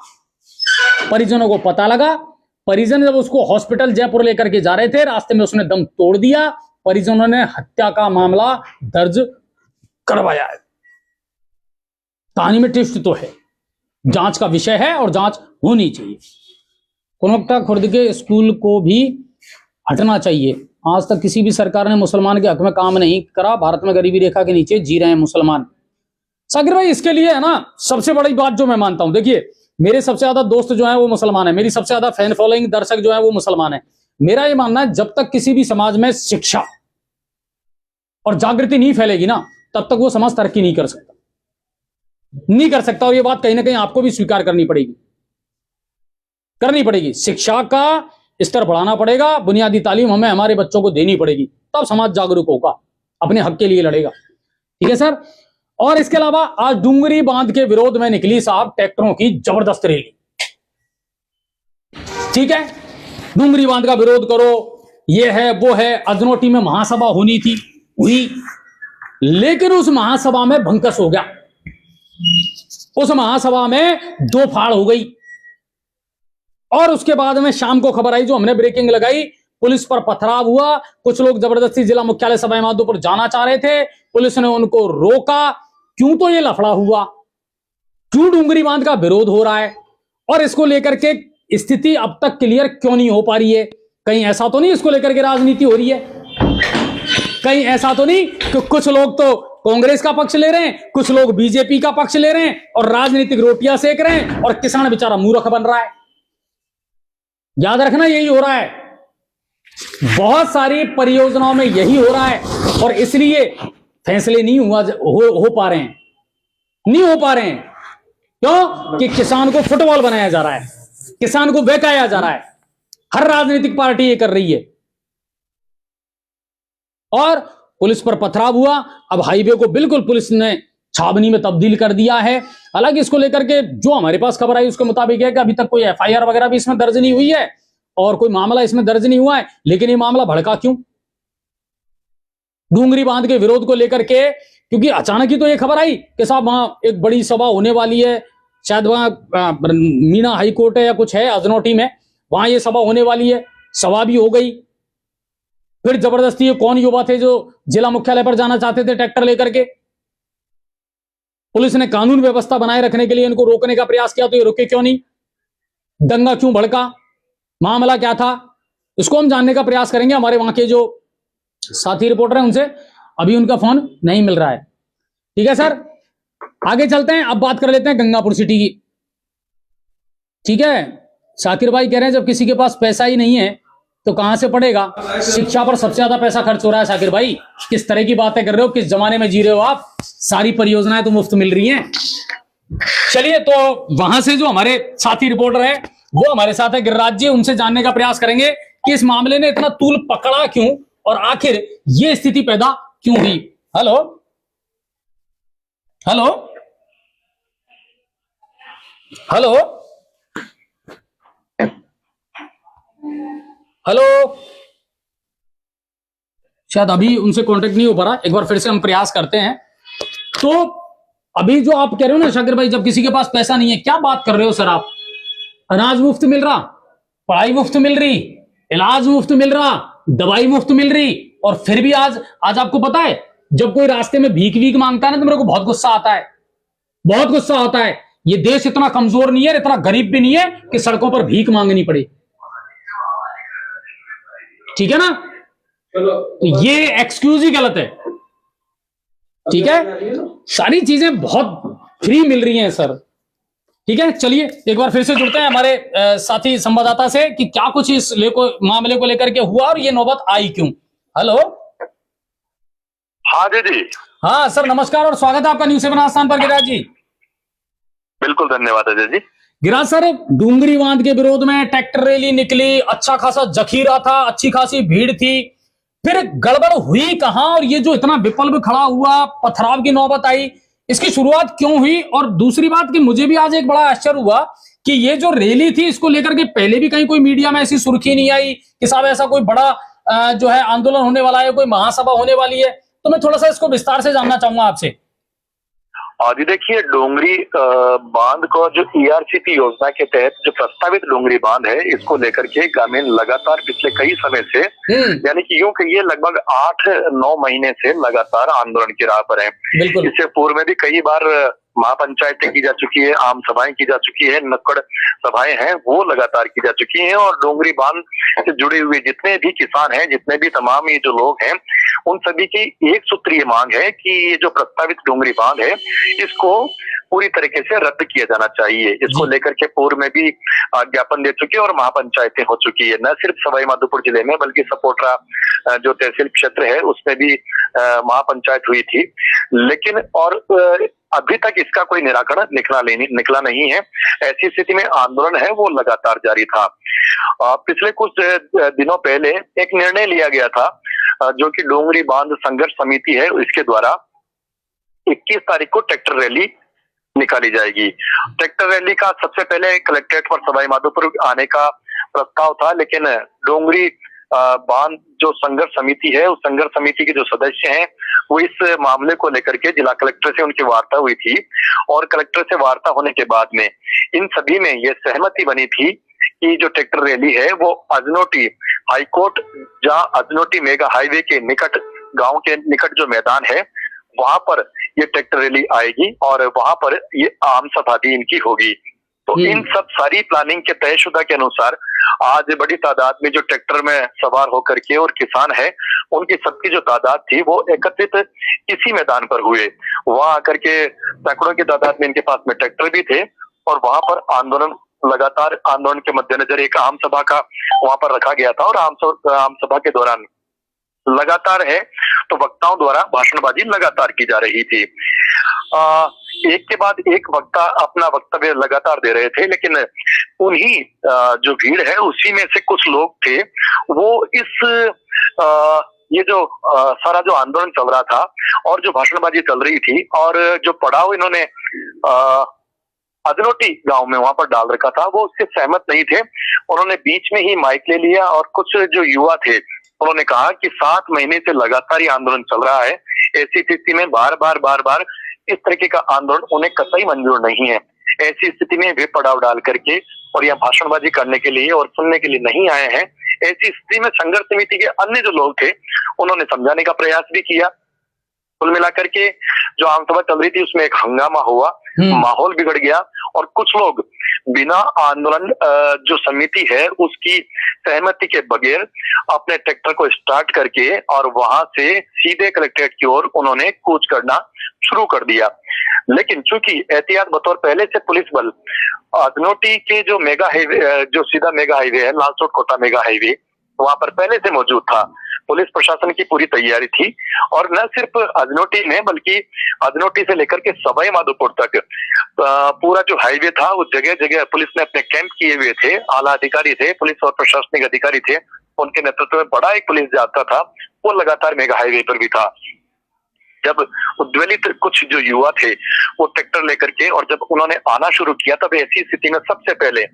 परिजनों को पता लगा, परिजन जब उसको हॉस्पिटल जयपुर लेकर के जा रहे थे, रास्ते में उसने दम तोड़ दिया। परिजनों ने हत्या का मामला दर्ज करवाया है। कहानी में ट्विस्ट तो है, जांच का विषय है और जांच होनी चाहिए। कुनोक्टा खुर्द के स्कूल को भी हटना चाहिए। आज तक किसी भी सरकार ने मुसलमान के हक में काम नहीं करा। भारत में गरीबी रेखा के नीचे जी रहे हैं मुसलमान। साकिर भाई इसके लिए है ना सबसे बड़ी बात जो मैं मानता हूं, देखिए मेरे सबसे ज्यादा दोस्त जो है वो मुसलमान है, मेरी सबसे ज्यादा फैन फॉलोइंग दर्शक जो है वो मुसलमान है। मेरा ये मानना है जब तक किसी भी समाज में शिक्षा और जागृति नहीं फैलेगी ना, तब तक वो समाज तरक्की नहीं कर सकता, नहीं कर सकता। और ये बात कहीं ना कहीं आपको भी स्वीकार करनी पड़ेगी। शिक्षा का स्तर बढ़ाना पड़ेगा, बुनियादी तालीम हमें हमारे बच्चों को देनी पड़ेगी, तब समाज जागरूक होगा, अपने हक के लिए लड़ेगा। ठीक है सर। और इसके अलावा आज डुंगरी बांध के विरोध में निकली साहब ट्रैक्टरों की जबरदस्त रैली। ठीक है, डुंगरी बांध का विरोध करो, ये है वो है। अजनोटी में महासभा होनी थी, हुई, लेकिन उस महासभा में भंकस हो गया। उस महासभा में दो फाड़ हो गई और उसके बाद में शाम को खबर आई, जो हमने ब्रेकिंग लगाई, पुलिस पर पथराव हुआ। कुछ लोग जबरदस्ती जिला मुख्यालय सवाई माधोपुर जाना चाह रहे थे, पुलिस ने उनको रोका। क्यों? तो ये लफड़ा हुआ, क्यों डुंगरी बांध का विरोध हो रहा है और इसको लेकर के स्थिति अब तक क्लियर क्यों नहीं हो पा रही है? कहीं ऐसा तो नहीं इसको लेकर के राजनीति हो रही है? कहीं ऐसा तो नहीं कि कुछ लोग तो कांग्रेस का पक्ष ले रहे हैं, कुछ लोग बीजेपी का पक्ष ले रहे हैं और राजनीतिक रोटियां सेक रहे हैं और किसान बेचारा मूर्ख बन रहा है? याद रखना यही हो रहा है, बहुत सारी परियोजनाओं में यही हो रहा है और इसलिए फैसले नहीं हो पा रहे हैं, नहीं हो पा रहे हैं। क्यों? कि किसान को फुटबॉल बनाया जा रहा है, किसान को बहकाया जा रहा है। हर राजनीतिक पार्टी ये कर रही है और पुलिस पर पथराव हुआ। अब हाईवे को बिल्कुल पुलिस ने छावनी में तब्दील कर दिया है। हालांकि इसको लेकर के जो हमारे पास खबर आई उसके मुताबिक है कि अभी तक कोई एफआईआर वगैरह भी इसमें दर्ज नहीं हुई है और कोई मामला इसमें दर्ज नहीं हुआ है। लेकिन ये मामला भड़का क्यों? डुंगरी बांध के विरोध को लेकर के, क्योंकि अचानक ही तो ये खबर आई कि साहब वहां एक बड़ी सभा होने वाली है, शायद वहां मीना हाई कोर्ट है या कुछ है अजनोटी में, वहां ये सभा होने वाली है। सभा भी हो गई, फिर जबरदस्ती ये कौन युवा थे जो जिला मुख्यालय पर जाना चाहते थे ट्रैक्टर लेकर के, पुलिस ने कानून व्यवस्था बनाए रखने के लिए इनको रोकने का प्रयास किया, तो ये रुके क्यों नहीं? दंगा क्यों भड़का? मामला क्या था? इसको हम जानने का प्रयास करेंगे। हमारे वहां के जो साथी रिपोर्टर हैं उनसे अभी उनका फोन नहीं मिल रहा है। ठीक है सर, आगे चलते हैं। अब बात कर लेते हैं गंगापुर सिटी की। ठीक है, शाकिर भाई कह रहे हैं जब किसी के पास पैसा ही नहीं है तो कहां से पड़ेगा? शिक्षा पर सबसे ज्यादा पैसा खर्च हो रहा है। शाकिर भाई किस तरह की बातें कर रहे हो? किस जमाने में जी रहे हो आप? सारी परियोजनाएं तो मुफ्त मिल रही हैं। चलिए, तो वहां से जो हमारे साथी रिपोर्टर है वो हमारे साथ है गिरिराज जी, उनसे जानने का प्रयास करेंगे कि इस मामले ने इतना तूल पकड़ा क्यों और आखिर ये स्थिति पैदा क्यों हुई। हेलो हेलो हेलो हेलो, शायद अभी उनसे कांटेक्ट नहीं हो पा रहा, एक बार फिर से हम प्रयास करते हैं। तो अभी जो आप कह रहे हो ना शाकिर भाई, जब किसी के पास पैसा नहीं है, क्या बात कर रहे हो सर आप? अनाज मुफ्त मिल रहा, पढ़ाई मुफ्त मिल रही, इलाज मुफ्त मिल रहा, दवाई मुफ्त मिल रही, और फिर भी आज आपको पता है जब कोई रास्ते में भीख वीख मांगता है ना तो मेरे को बहुत गुस्सा आता है, बहुत गुस्सा आता है। ये देश इतना कमजोर नहीं है, इतना गरीब भी नहीं है कि सड़कों पर भीख मांगनी पड़े। ठीक है ना? तो ये एक्सक्यूज ही गलत है। ठीक है, सारी चीजें बहुत फ्री मिल रही हैं सर। ठीक है, चलिए एक बार फिर से जुड़ते हैं हमारे साथी संवाददाता से कि क्या कुछ इस मामले को लेकर के हुआ और ये नौबत आई क्यों। हेलो। हाँ जी। हाँ सर, नमस्कार और स्वागत है आपका न्यूज़ 7 आस्थान पर गिरिराज जी। बिल्कुल, धन्यवाद अजय जी। गिरिराज सर, डुंगरी बांध के विरोध में ट्रैक्टर रैली निकली, अच्छा खासा जखीरा था, अच्छी खासी भीड़ थी, फिर गड़बड़ हुई कहां और ये जो इतना विकल्प खड़ा हुआ, पथराव की नौबत आई, इसकी शुरुआत क्यों हुई? और दूसरी बात कि मुझे भी आज एक बड़ा आश्चर्य हुआ कि ये जो रैली थी इसको लेकर के पहले भी कहीं कोई मीडिया में ऐसी सुर्खी नहीं आई कि साहब ऐसा कोई बड़ा जो है आंदोलन होने वाला है, कोई महासभा होने वाली है। तो मैं थोड़ा सा इसको विस्तार से जानना चाहूंगा आपसे। जी देखिए, डोंगरी बांध को जो ईआरसीपी योजना के तहत जो प्रस्तावित डोंगरी बांध है, इसको लेकर के ग्रामीण लगातार पिछले कई समय से, यानी कि यूं कहिए लगभग 8-9 महीने से लगातार आंदोलन की राह पर है। इससे पूर्व में भी कई बार महापंचायतें की जा चुकी है, आम सभाएं की जा चुकी है, नुक्कड़ सभाएं हैं वो लगातार की जा चुकी हैं, और डोंगरी बांध से जुड़े हुए जितने भी किसान हैं, जितने भी तमाम ये जो लोग हैं, उन सभी की एक सूत्रीय मांग है कि ये जो प्रस्तावित डोंगरी बांध है इसको पूरी तरीके से रद्द किया जाना चाहिए। इसको लेकर के पूर्व में भी ज्ञापन दे चुके और महापंचायतें हो चुकी है, न सिर्फ सवाई माधोपुर जिले में बल्कि सपोटरा जो तहसील क्षेत्र है उसमें भी महापंचायत हुई थी, लेकिन और अभी तक इसका कोई निराकरण निकला नहीं है। ऐसी स्थिति में आंदोलन है वो लगातार जारी था। पिछले कुछ दिनों पहले एक निर्णय लिया गया था जो कि डोंगरी बांध संघर्ष समिति है, इसके द्वारा 21 तारीख को ट्रैक्टर रैली निकाली जाएगी। ट्रैक्टर रैली का सबसे पहले कलेक्ट्रेट पर सवाई माधोपुर आने का प्रस्ताव था, लेकिन डोंगरी बांध जो संघर्ष समिति है उस संघर्ष समिति के जो सदस्य हैं वो इस मामले को लेकर के जिला कलेक्टर से उनकी वार्ता हुई थी और कलेक्टर से वार्ता होने के बाद में इन सभी में ये सहमति बनी थी कि जो ट्रैक्टर रैली है वो अजनोटी हाईकोर्ट जहां अजनोटी मेगा हाईवे के निकट गांव के निकट जो मैदान है वहां पर ये ट्रैक्टर रैली आएगी और वहां पर ये आम सभा भी इनकी होगी। तो इन सब सारी प्लानिंग के तयशुदा के अनुसार आज बड़ी तादाद में जो ट्रैक्टर में सवार होकर के और किसान है उनकी सबकी जो तादाद थी वो एकत्रित इसी मैदान पर हुए। वहां आकर के सैकड़ों की तादाद में इनके पास में ट्रैक्टर भी थे और वहां पर लगातार आंदोलन के मद्देनजर एक आम सभा का वहां पर रखा गया था और आम सभा के दौरान लगातार है तो वक्ताओं द्वारा भाषणबाजी लगातार की जा रही थी। एक के बाद एक वक्ता अपना वक्तव्य लगातार दे रहे थे, लेकिन उन्हीं जो भीड़ है उसी में से कुछ लोग थे वो इस ये जो सारा जो आंदोलन चल रहा था और जो भाषणबाजी चल रही थी और जो पड़ाव इन्होंने अजनोटी गांव में वहां पर डाल रखा था वो उससे सहमत नहीं थे। उन्होंने बीच में ही माइक ले लिया और कुछ जो युवा थे उन्होंने कहा कि 7 महीने से लगातार ये आंदोलन चल रहा है, ऐसी स्थिति में बार बार इस तरीके का आंदोलन उन्हें कतई मंजूर नहीं है। ऐसी स्थिति में वे पड़ाव डाल करके और यहाँ भाषणबाजी करने के लिए और सुनने के लिए नहीं आए हैं। ऐसी स्थिति में संघर्ष समिति के अन्य जो लोग थे उन्होंने समझाने का प्रयास भी किया। कुल मिलाकर के जो आमसभा चल रही थी उसमें एक हंगामा हुआ, माहौल बिगड़ गया और कुछ लोग बिना आंदोलन जो समिति है उसकी सहमति के बगैर अपने ट्रैक्टर को स्टार्ट करके और वहां से सीधे कलेक्ट्रेट की ओर उन्होंने कूच करना शुरू कर दिया। लेकिन चूंकि एहतियात बतौर पहले से पुलिस बल अजनोटी के जो मेगा हाईवे जो सीधा मेगा हाईवे है लालसोट कोटा मेगा हाईवे वहां पर पहले से मौजूद था, पुलिस प्रशासन की पूरी तैयारी थी और न सिर्फ अजनोटी में बल्कि अजनोटी से लेकर के सवाई माधोपुर तक पूरा जो हाईवे था वो जगह जगह पुलिस ने अपने कैंप किए हुए थे। आला अधिकारी थे, पुलिस और प्रशासनिक अधिकारी थे, उनके नेतृत्व में बड़ा एक पुलिस जाब्ता था वो लगातार मेगा हाईवे पर भी था। जब उद्वेलित कुछ जो युवा थे वो ट्रैक्टर लेकर के और जब उन्होंने आना शुरू किया तब ऐसी स्थिति में सबसे पहले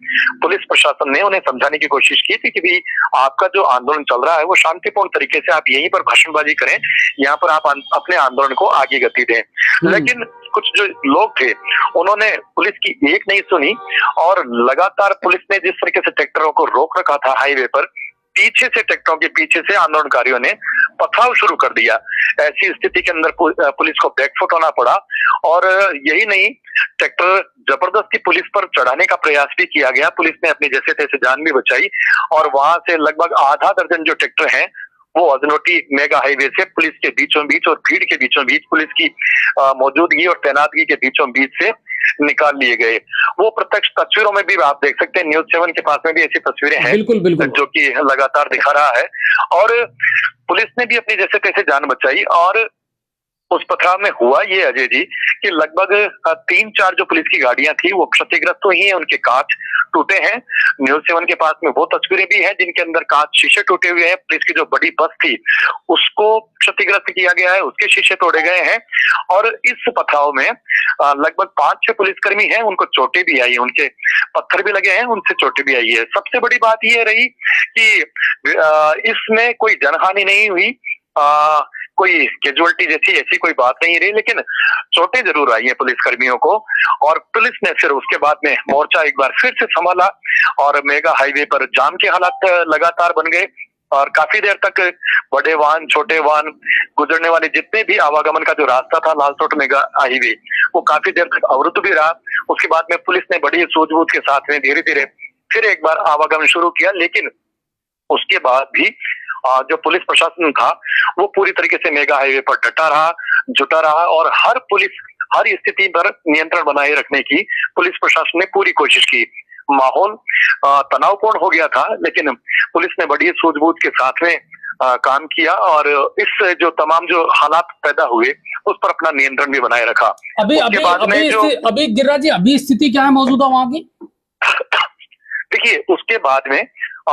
पुलिस प्रशासन ने उन्हें समझाने की कोशिश की थी कि भी आपका जो आंदोलन चल रहा है वो शांतिपूर्ण तरीके से आप यहीं पर भाषणबाजी करें, यहाँ पर आप अपने आंदोलन को आगे गति दें। लेकिन कुछ जो लोग थे उन्होंने पुलिस की एक नहीं सुनी और लगातार पुलिस ने जिस तरीके से ट्रैक्टरों को रोक रखा था हाईवे पर, पीछे से ट्रैक्टरों के पीछे से आंदोलनकारियों ने पथराव शुरू कर दिया। ऐसी स्थिति के अंदर पुलिस को बैकफुट होना पड़ा और यही नहीं, ट्रैक्टर जबरदस्ती पुलिस पर चढ़ाने का प्रयास भी किया गया। पुलिस ने अपनी जैसे तैसे जान भी बचाई और वहां से लगभग आधा दर्जन जो ट्रैक्टर हैं वो अजनोटी मेगा हाईवे से पुलिस के बीचों बीच और भीड़ के बीचों बीच पुलिस की मौजूदगी और तैनातगी के बीचों बीच से निकाल लिए गए। वो प्रत्यक्ष तस्वीरों में भी आप देख सकते हैं, न्यूज़ 7 के पास में भी ऐसी तस्वीरें हैं बिल्कुल जो कि लगातार दिखा रहा है और पुलिस ने भी अपनी जैसे तैसे जान बचाई। और उस पथराव में हुआ ये अजय जी कि लगभग 3-4 जो पुलिस की गाड़ियां थी वो क्षतिग्रस्त हुई हैं, उनके कांच टूटे हैं। न्यूज़ 7 के पास में वो तस्वीरें भी हैं जिनके अंदर कांच शीशे टूटे हुए हैं। पुलिस की जो बड़ी बस थी उसको क्षतिग्रस्त किया गया है, उसके शीशे तोड़े गए हैं और इस पथराव में लगभग 5-6 पुलिसकर्मी हैं, उनको चोटें भी आई, उनके पत्थर भी लगे हैं, उनसे चोटें भी आई है। सबसे बड़ी बात यह रही कि इसमें कोई जनहानि नहीं हुई, कोई कैजुअलिटी जैसी ऐसी कोई बात नहीं रही, लेकिन चोटें जरूर आई हैं पुलिसकर्मियों को। और पुलिस ने फिर उसके बाद में मोर्चा एक बार फिर से संभाला और मेगा हाईवे पर जाम के हालात लगातार बन गए और काफी देर तक बड़े वाहन छोटे वाहन गुजरने वाले जितने भी आवागमन का जो रास्ता था लालसोट मेगा हाईवे वो काफी देर तक अवरुद्ध भी रहा। उसके बाद में पुलिस ने बड़ी सूझबूझ के साथ में धीरे धीरे फिर एक बार आवागमन शुरू किया, लेकिन उसके बाद भी जो पुलिस प्रशासन था वो पूरी तरीके से मेगा हाईवे पर जुटा रहा और हर स्थिति पर नियंत्रण बनाए रखने की पुलिस प्रशासन ने पूरी कोशिश की। माहौल तनावपूर्ण हो गया था, लेकिन पुलिस ने बड़ी सूझबूझ के साथ में काम किया और इस जो तमाम जो हालात पैदा हुए उस पर अपना नियंत्रण भी बनाए रखा। अभी गिरिराज जी, अभी स्थिति क्या है मौजूदा वहां की? देखिए, उसके बाद में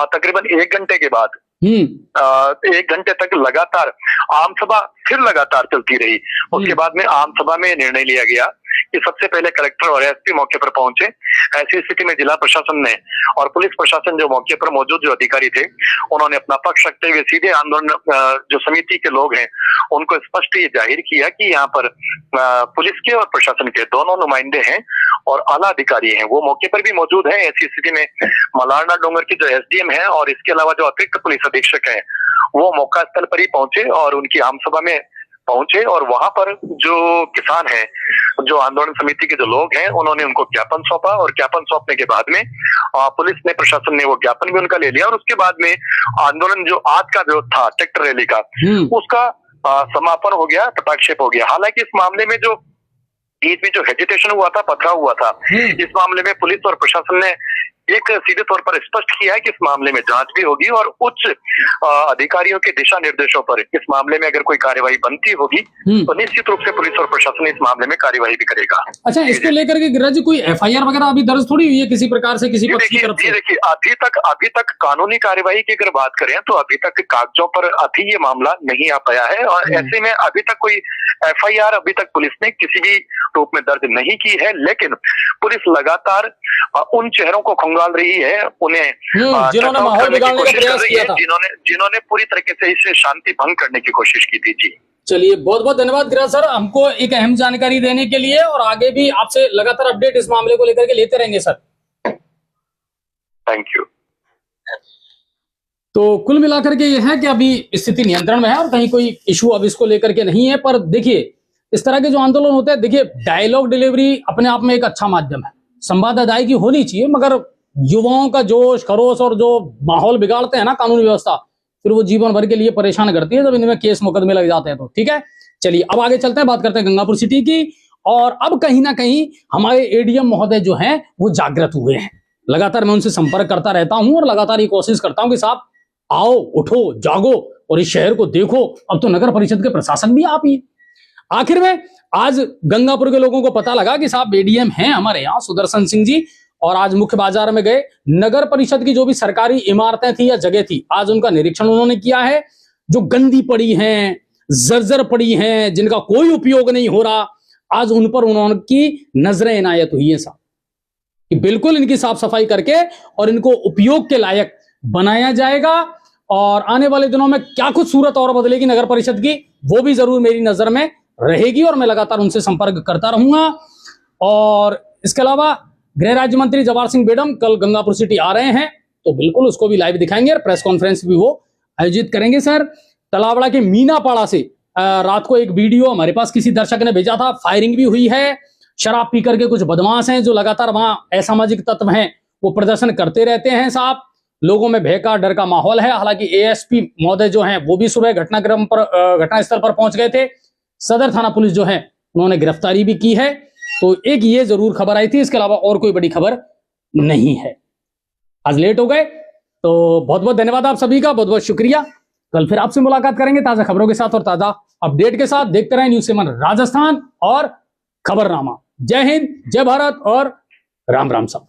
तकरीबन 1 घंटे के बाद 1 घंटे तक लगातार आम सभा फिर लगातार चलती रही। उसके बाद में आम सभा में निर्णय लिया गया कि सबसे पहले कलेक्टर और एसपी मौके पर पहुंचे। ऐसी स्थिति में जिला प्रशासन ने और पुलिस प्रशासन जो मौके पर मौजूद जो अधिकारी थे उन्होंने अपना पक्ष रखते हुए सीधे आंदोलन जो समिति के लोग हैं उनको स्पष्ट ये जाहिर किया कि यहाँ पर पुलिस के और प्रशासन के दोनों नुमाइंदे हैं और आला अधिकारी हैं, वो मौके पर भी मौजूद हैं। ऐसी स्थिति में मलारना डोंगर की जो एसडीएम है और इसके अलावा जो अतिरिक्त पुलिस अधीक्षक है वो मौका स्थल पर ही पहुंचे और उनकी आम सभा में पहुंचे और वहां पर जो किसान हैं, जो आंदोलन समिति के जो लोग हैं, उन्होंने उनको ज्ञापन सौंपा और ज्ञापन सौंपने के बाद में पुलिस ने, प्रशासन ने वो ज्ञापन भी उनका ले लिया और उसके बाद में आंदोलन जो आज का जो था ट्रैक्टर रैली का उसका समापन हो गया, पटाक्षेप हो गया। हालांकि इस मामले में जो बीच में जो हेजिटेशन हुआ था, पथराव हुआ था, इस मामले में पुलिस और प्रशासन ने एक सीधे तौर पर स्पष्ट किया है कि इस मामले में जांच भी होगी और उच्च अधिकारियों के दिशा निर्देशों पर इस मामले में अगर कोई कार्यवाही बनती होगी तो निश्चित रूप से पुलिस और प्रशासन इस मामले में कार्यवाही भी करेगा। अच्छा, इसको लेकर के गिरिराज जी कोई एफआईआर वगैरह अभी दर्ज थोड़ी हुई है किसी प्रकार से किसी पक्ष की तरफ से? देखिए, अभी तक कानूनी कार्यवाही की अगर बात करें तो अभी तक कागजों पर अभी ये मामला नहीं आ पाया है और ऐसे में अभी तक कोई एफआईआर अभी तक पुलिस ने किसी भी रूप में दर्ज नहीं की है। लेकिन पुलिस लगातार उन चेहरों को खंगाल रही है, उन्हें जिन्होंने माहौल बिगाड़ने का प्रयास किया था, जिन्होंने पूरी तरीके से इसे शांति भंग करने की कोशिश की थी। जी चलिए, बहुत बहुत धन्यवाद गिरिराज सर, हमको एक अहम जानकारी देने के लिए और आगे भी आपसे लगातार अपडेट इस मामले को लेकर के लेते रहेंगे सर। Thank you. तो कुल मिलाकर के ये है कि अभी स्थिति नियंत्रण में है और कहीं कोई इशू अब इसको लेकर के नहीं है। पर देखिए, इस तरह के जो आंदोलन होते हैं, देखिए डायलॉग डिलीवरी अपने आप में एक अच्छा माध्यम है, संवाद अदायगी होनी चाहिए, मगर युवाओं का जोश खरोश और जो माहौल बिगाड़ते हैं ना कानूनी व्यवस्था, फिर वो जीवन भर के लिए परेशान करती है जब इनमें केस मुकदमे लग जाते हैं तो। ठीक है, चलिए अब आगे चलते हैं, बात करते हैं गंगापुर सिटी की। और अब कहीं ना कहीं हमारे एडीएम महोदय जो हैं वो जागृत हुए हैं। लगातार मैं उनसे संपर्क करता रहता हूं और लगातार ये कोशिश करता हूं कि साहब आओ, उठो, जागो और इस शहर को देखो, अब तो नगर परिषद के प्रशासक भी आप ही। आखिर में आज गंगापुर के लोगों को पता लगा कि साहब एडीएम हैं हमारे यहाँ सुदर्शन सिंह जी, और आज मुख्य बाजार में गए, नगर परिषद की जो भी सरकारी इमारतें थी या जगह थी, आज उनका निरीक्षण उन्होंने किया है। जो गंदी पड़ी हैं, जर्जर पड़ी हैं, जिनका कोई उपयोग नहीं हो रहा, आज उन पर उनकी नजरें इनायत हुई है साहब कि बिल्कुल इनकी साफ सफाई करके और इनको उपयोग के लायक बनाया जाएगा। और आने वाले दिनों में क्या कुछ सूरत और बदलेगी नगर परिषद की, वो भी जरूर मेरी नजर में रहेगी और मैं लगातार उनसे संपर्क करता रहूंगा। और इसके अलावा गृह राज्य मंत्री जवाहर सिंह बेडम कल गंगापुर सिटी आ रहे हैं, तो बिल्कुल उसको भी लाइव दिखाएंगे और प्रेस कॉन्फ्रेंस भी वो आयोजित करेंगे। सर, तलावड़ा के मीनापाड़ा से रात को एक वीडियो हमारे पास किसी दर्शक ने भेजा था, फायरिंग भी हुई है। शराब पी करके कुछ बदमाश हैं जो लगातार वहां असामाजिक तत्व हैं वो प्रदर्शन करते रहते हैं साहब। लोगों में भय का, डर का माहौल है। हालांकि एएसपी महोदय जो हैं वो भी सुबह घटनास्थल पर पहुंच गए थे। सदर थाना पुलिस जो है उन्होंने गिरफ्तारी भी की है। तो एक ये जरूर खबर आई थी, इसके अलावा और कोई बड़ी खबर नहीं है। आज लेट हो गए तो बहुत बहुत धन्यवाद आप सभी का, बहुत बहुत शुक्रिया। कल फिर आपसे मुलाकात करेंगे ताजा खबरों के साथ और ताजा अपडेट के साथ। देखते रहें न्यूज़ 7 राजस्थान और खबरनामा। जय हिंद, जय भारत और राम राम साहब।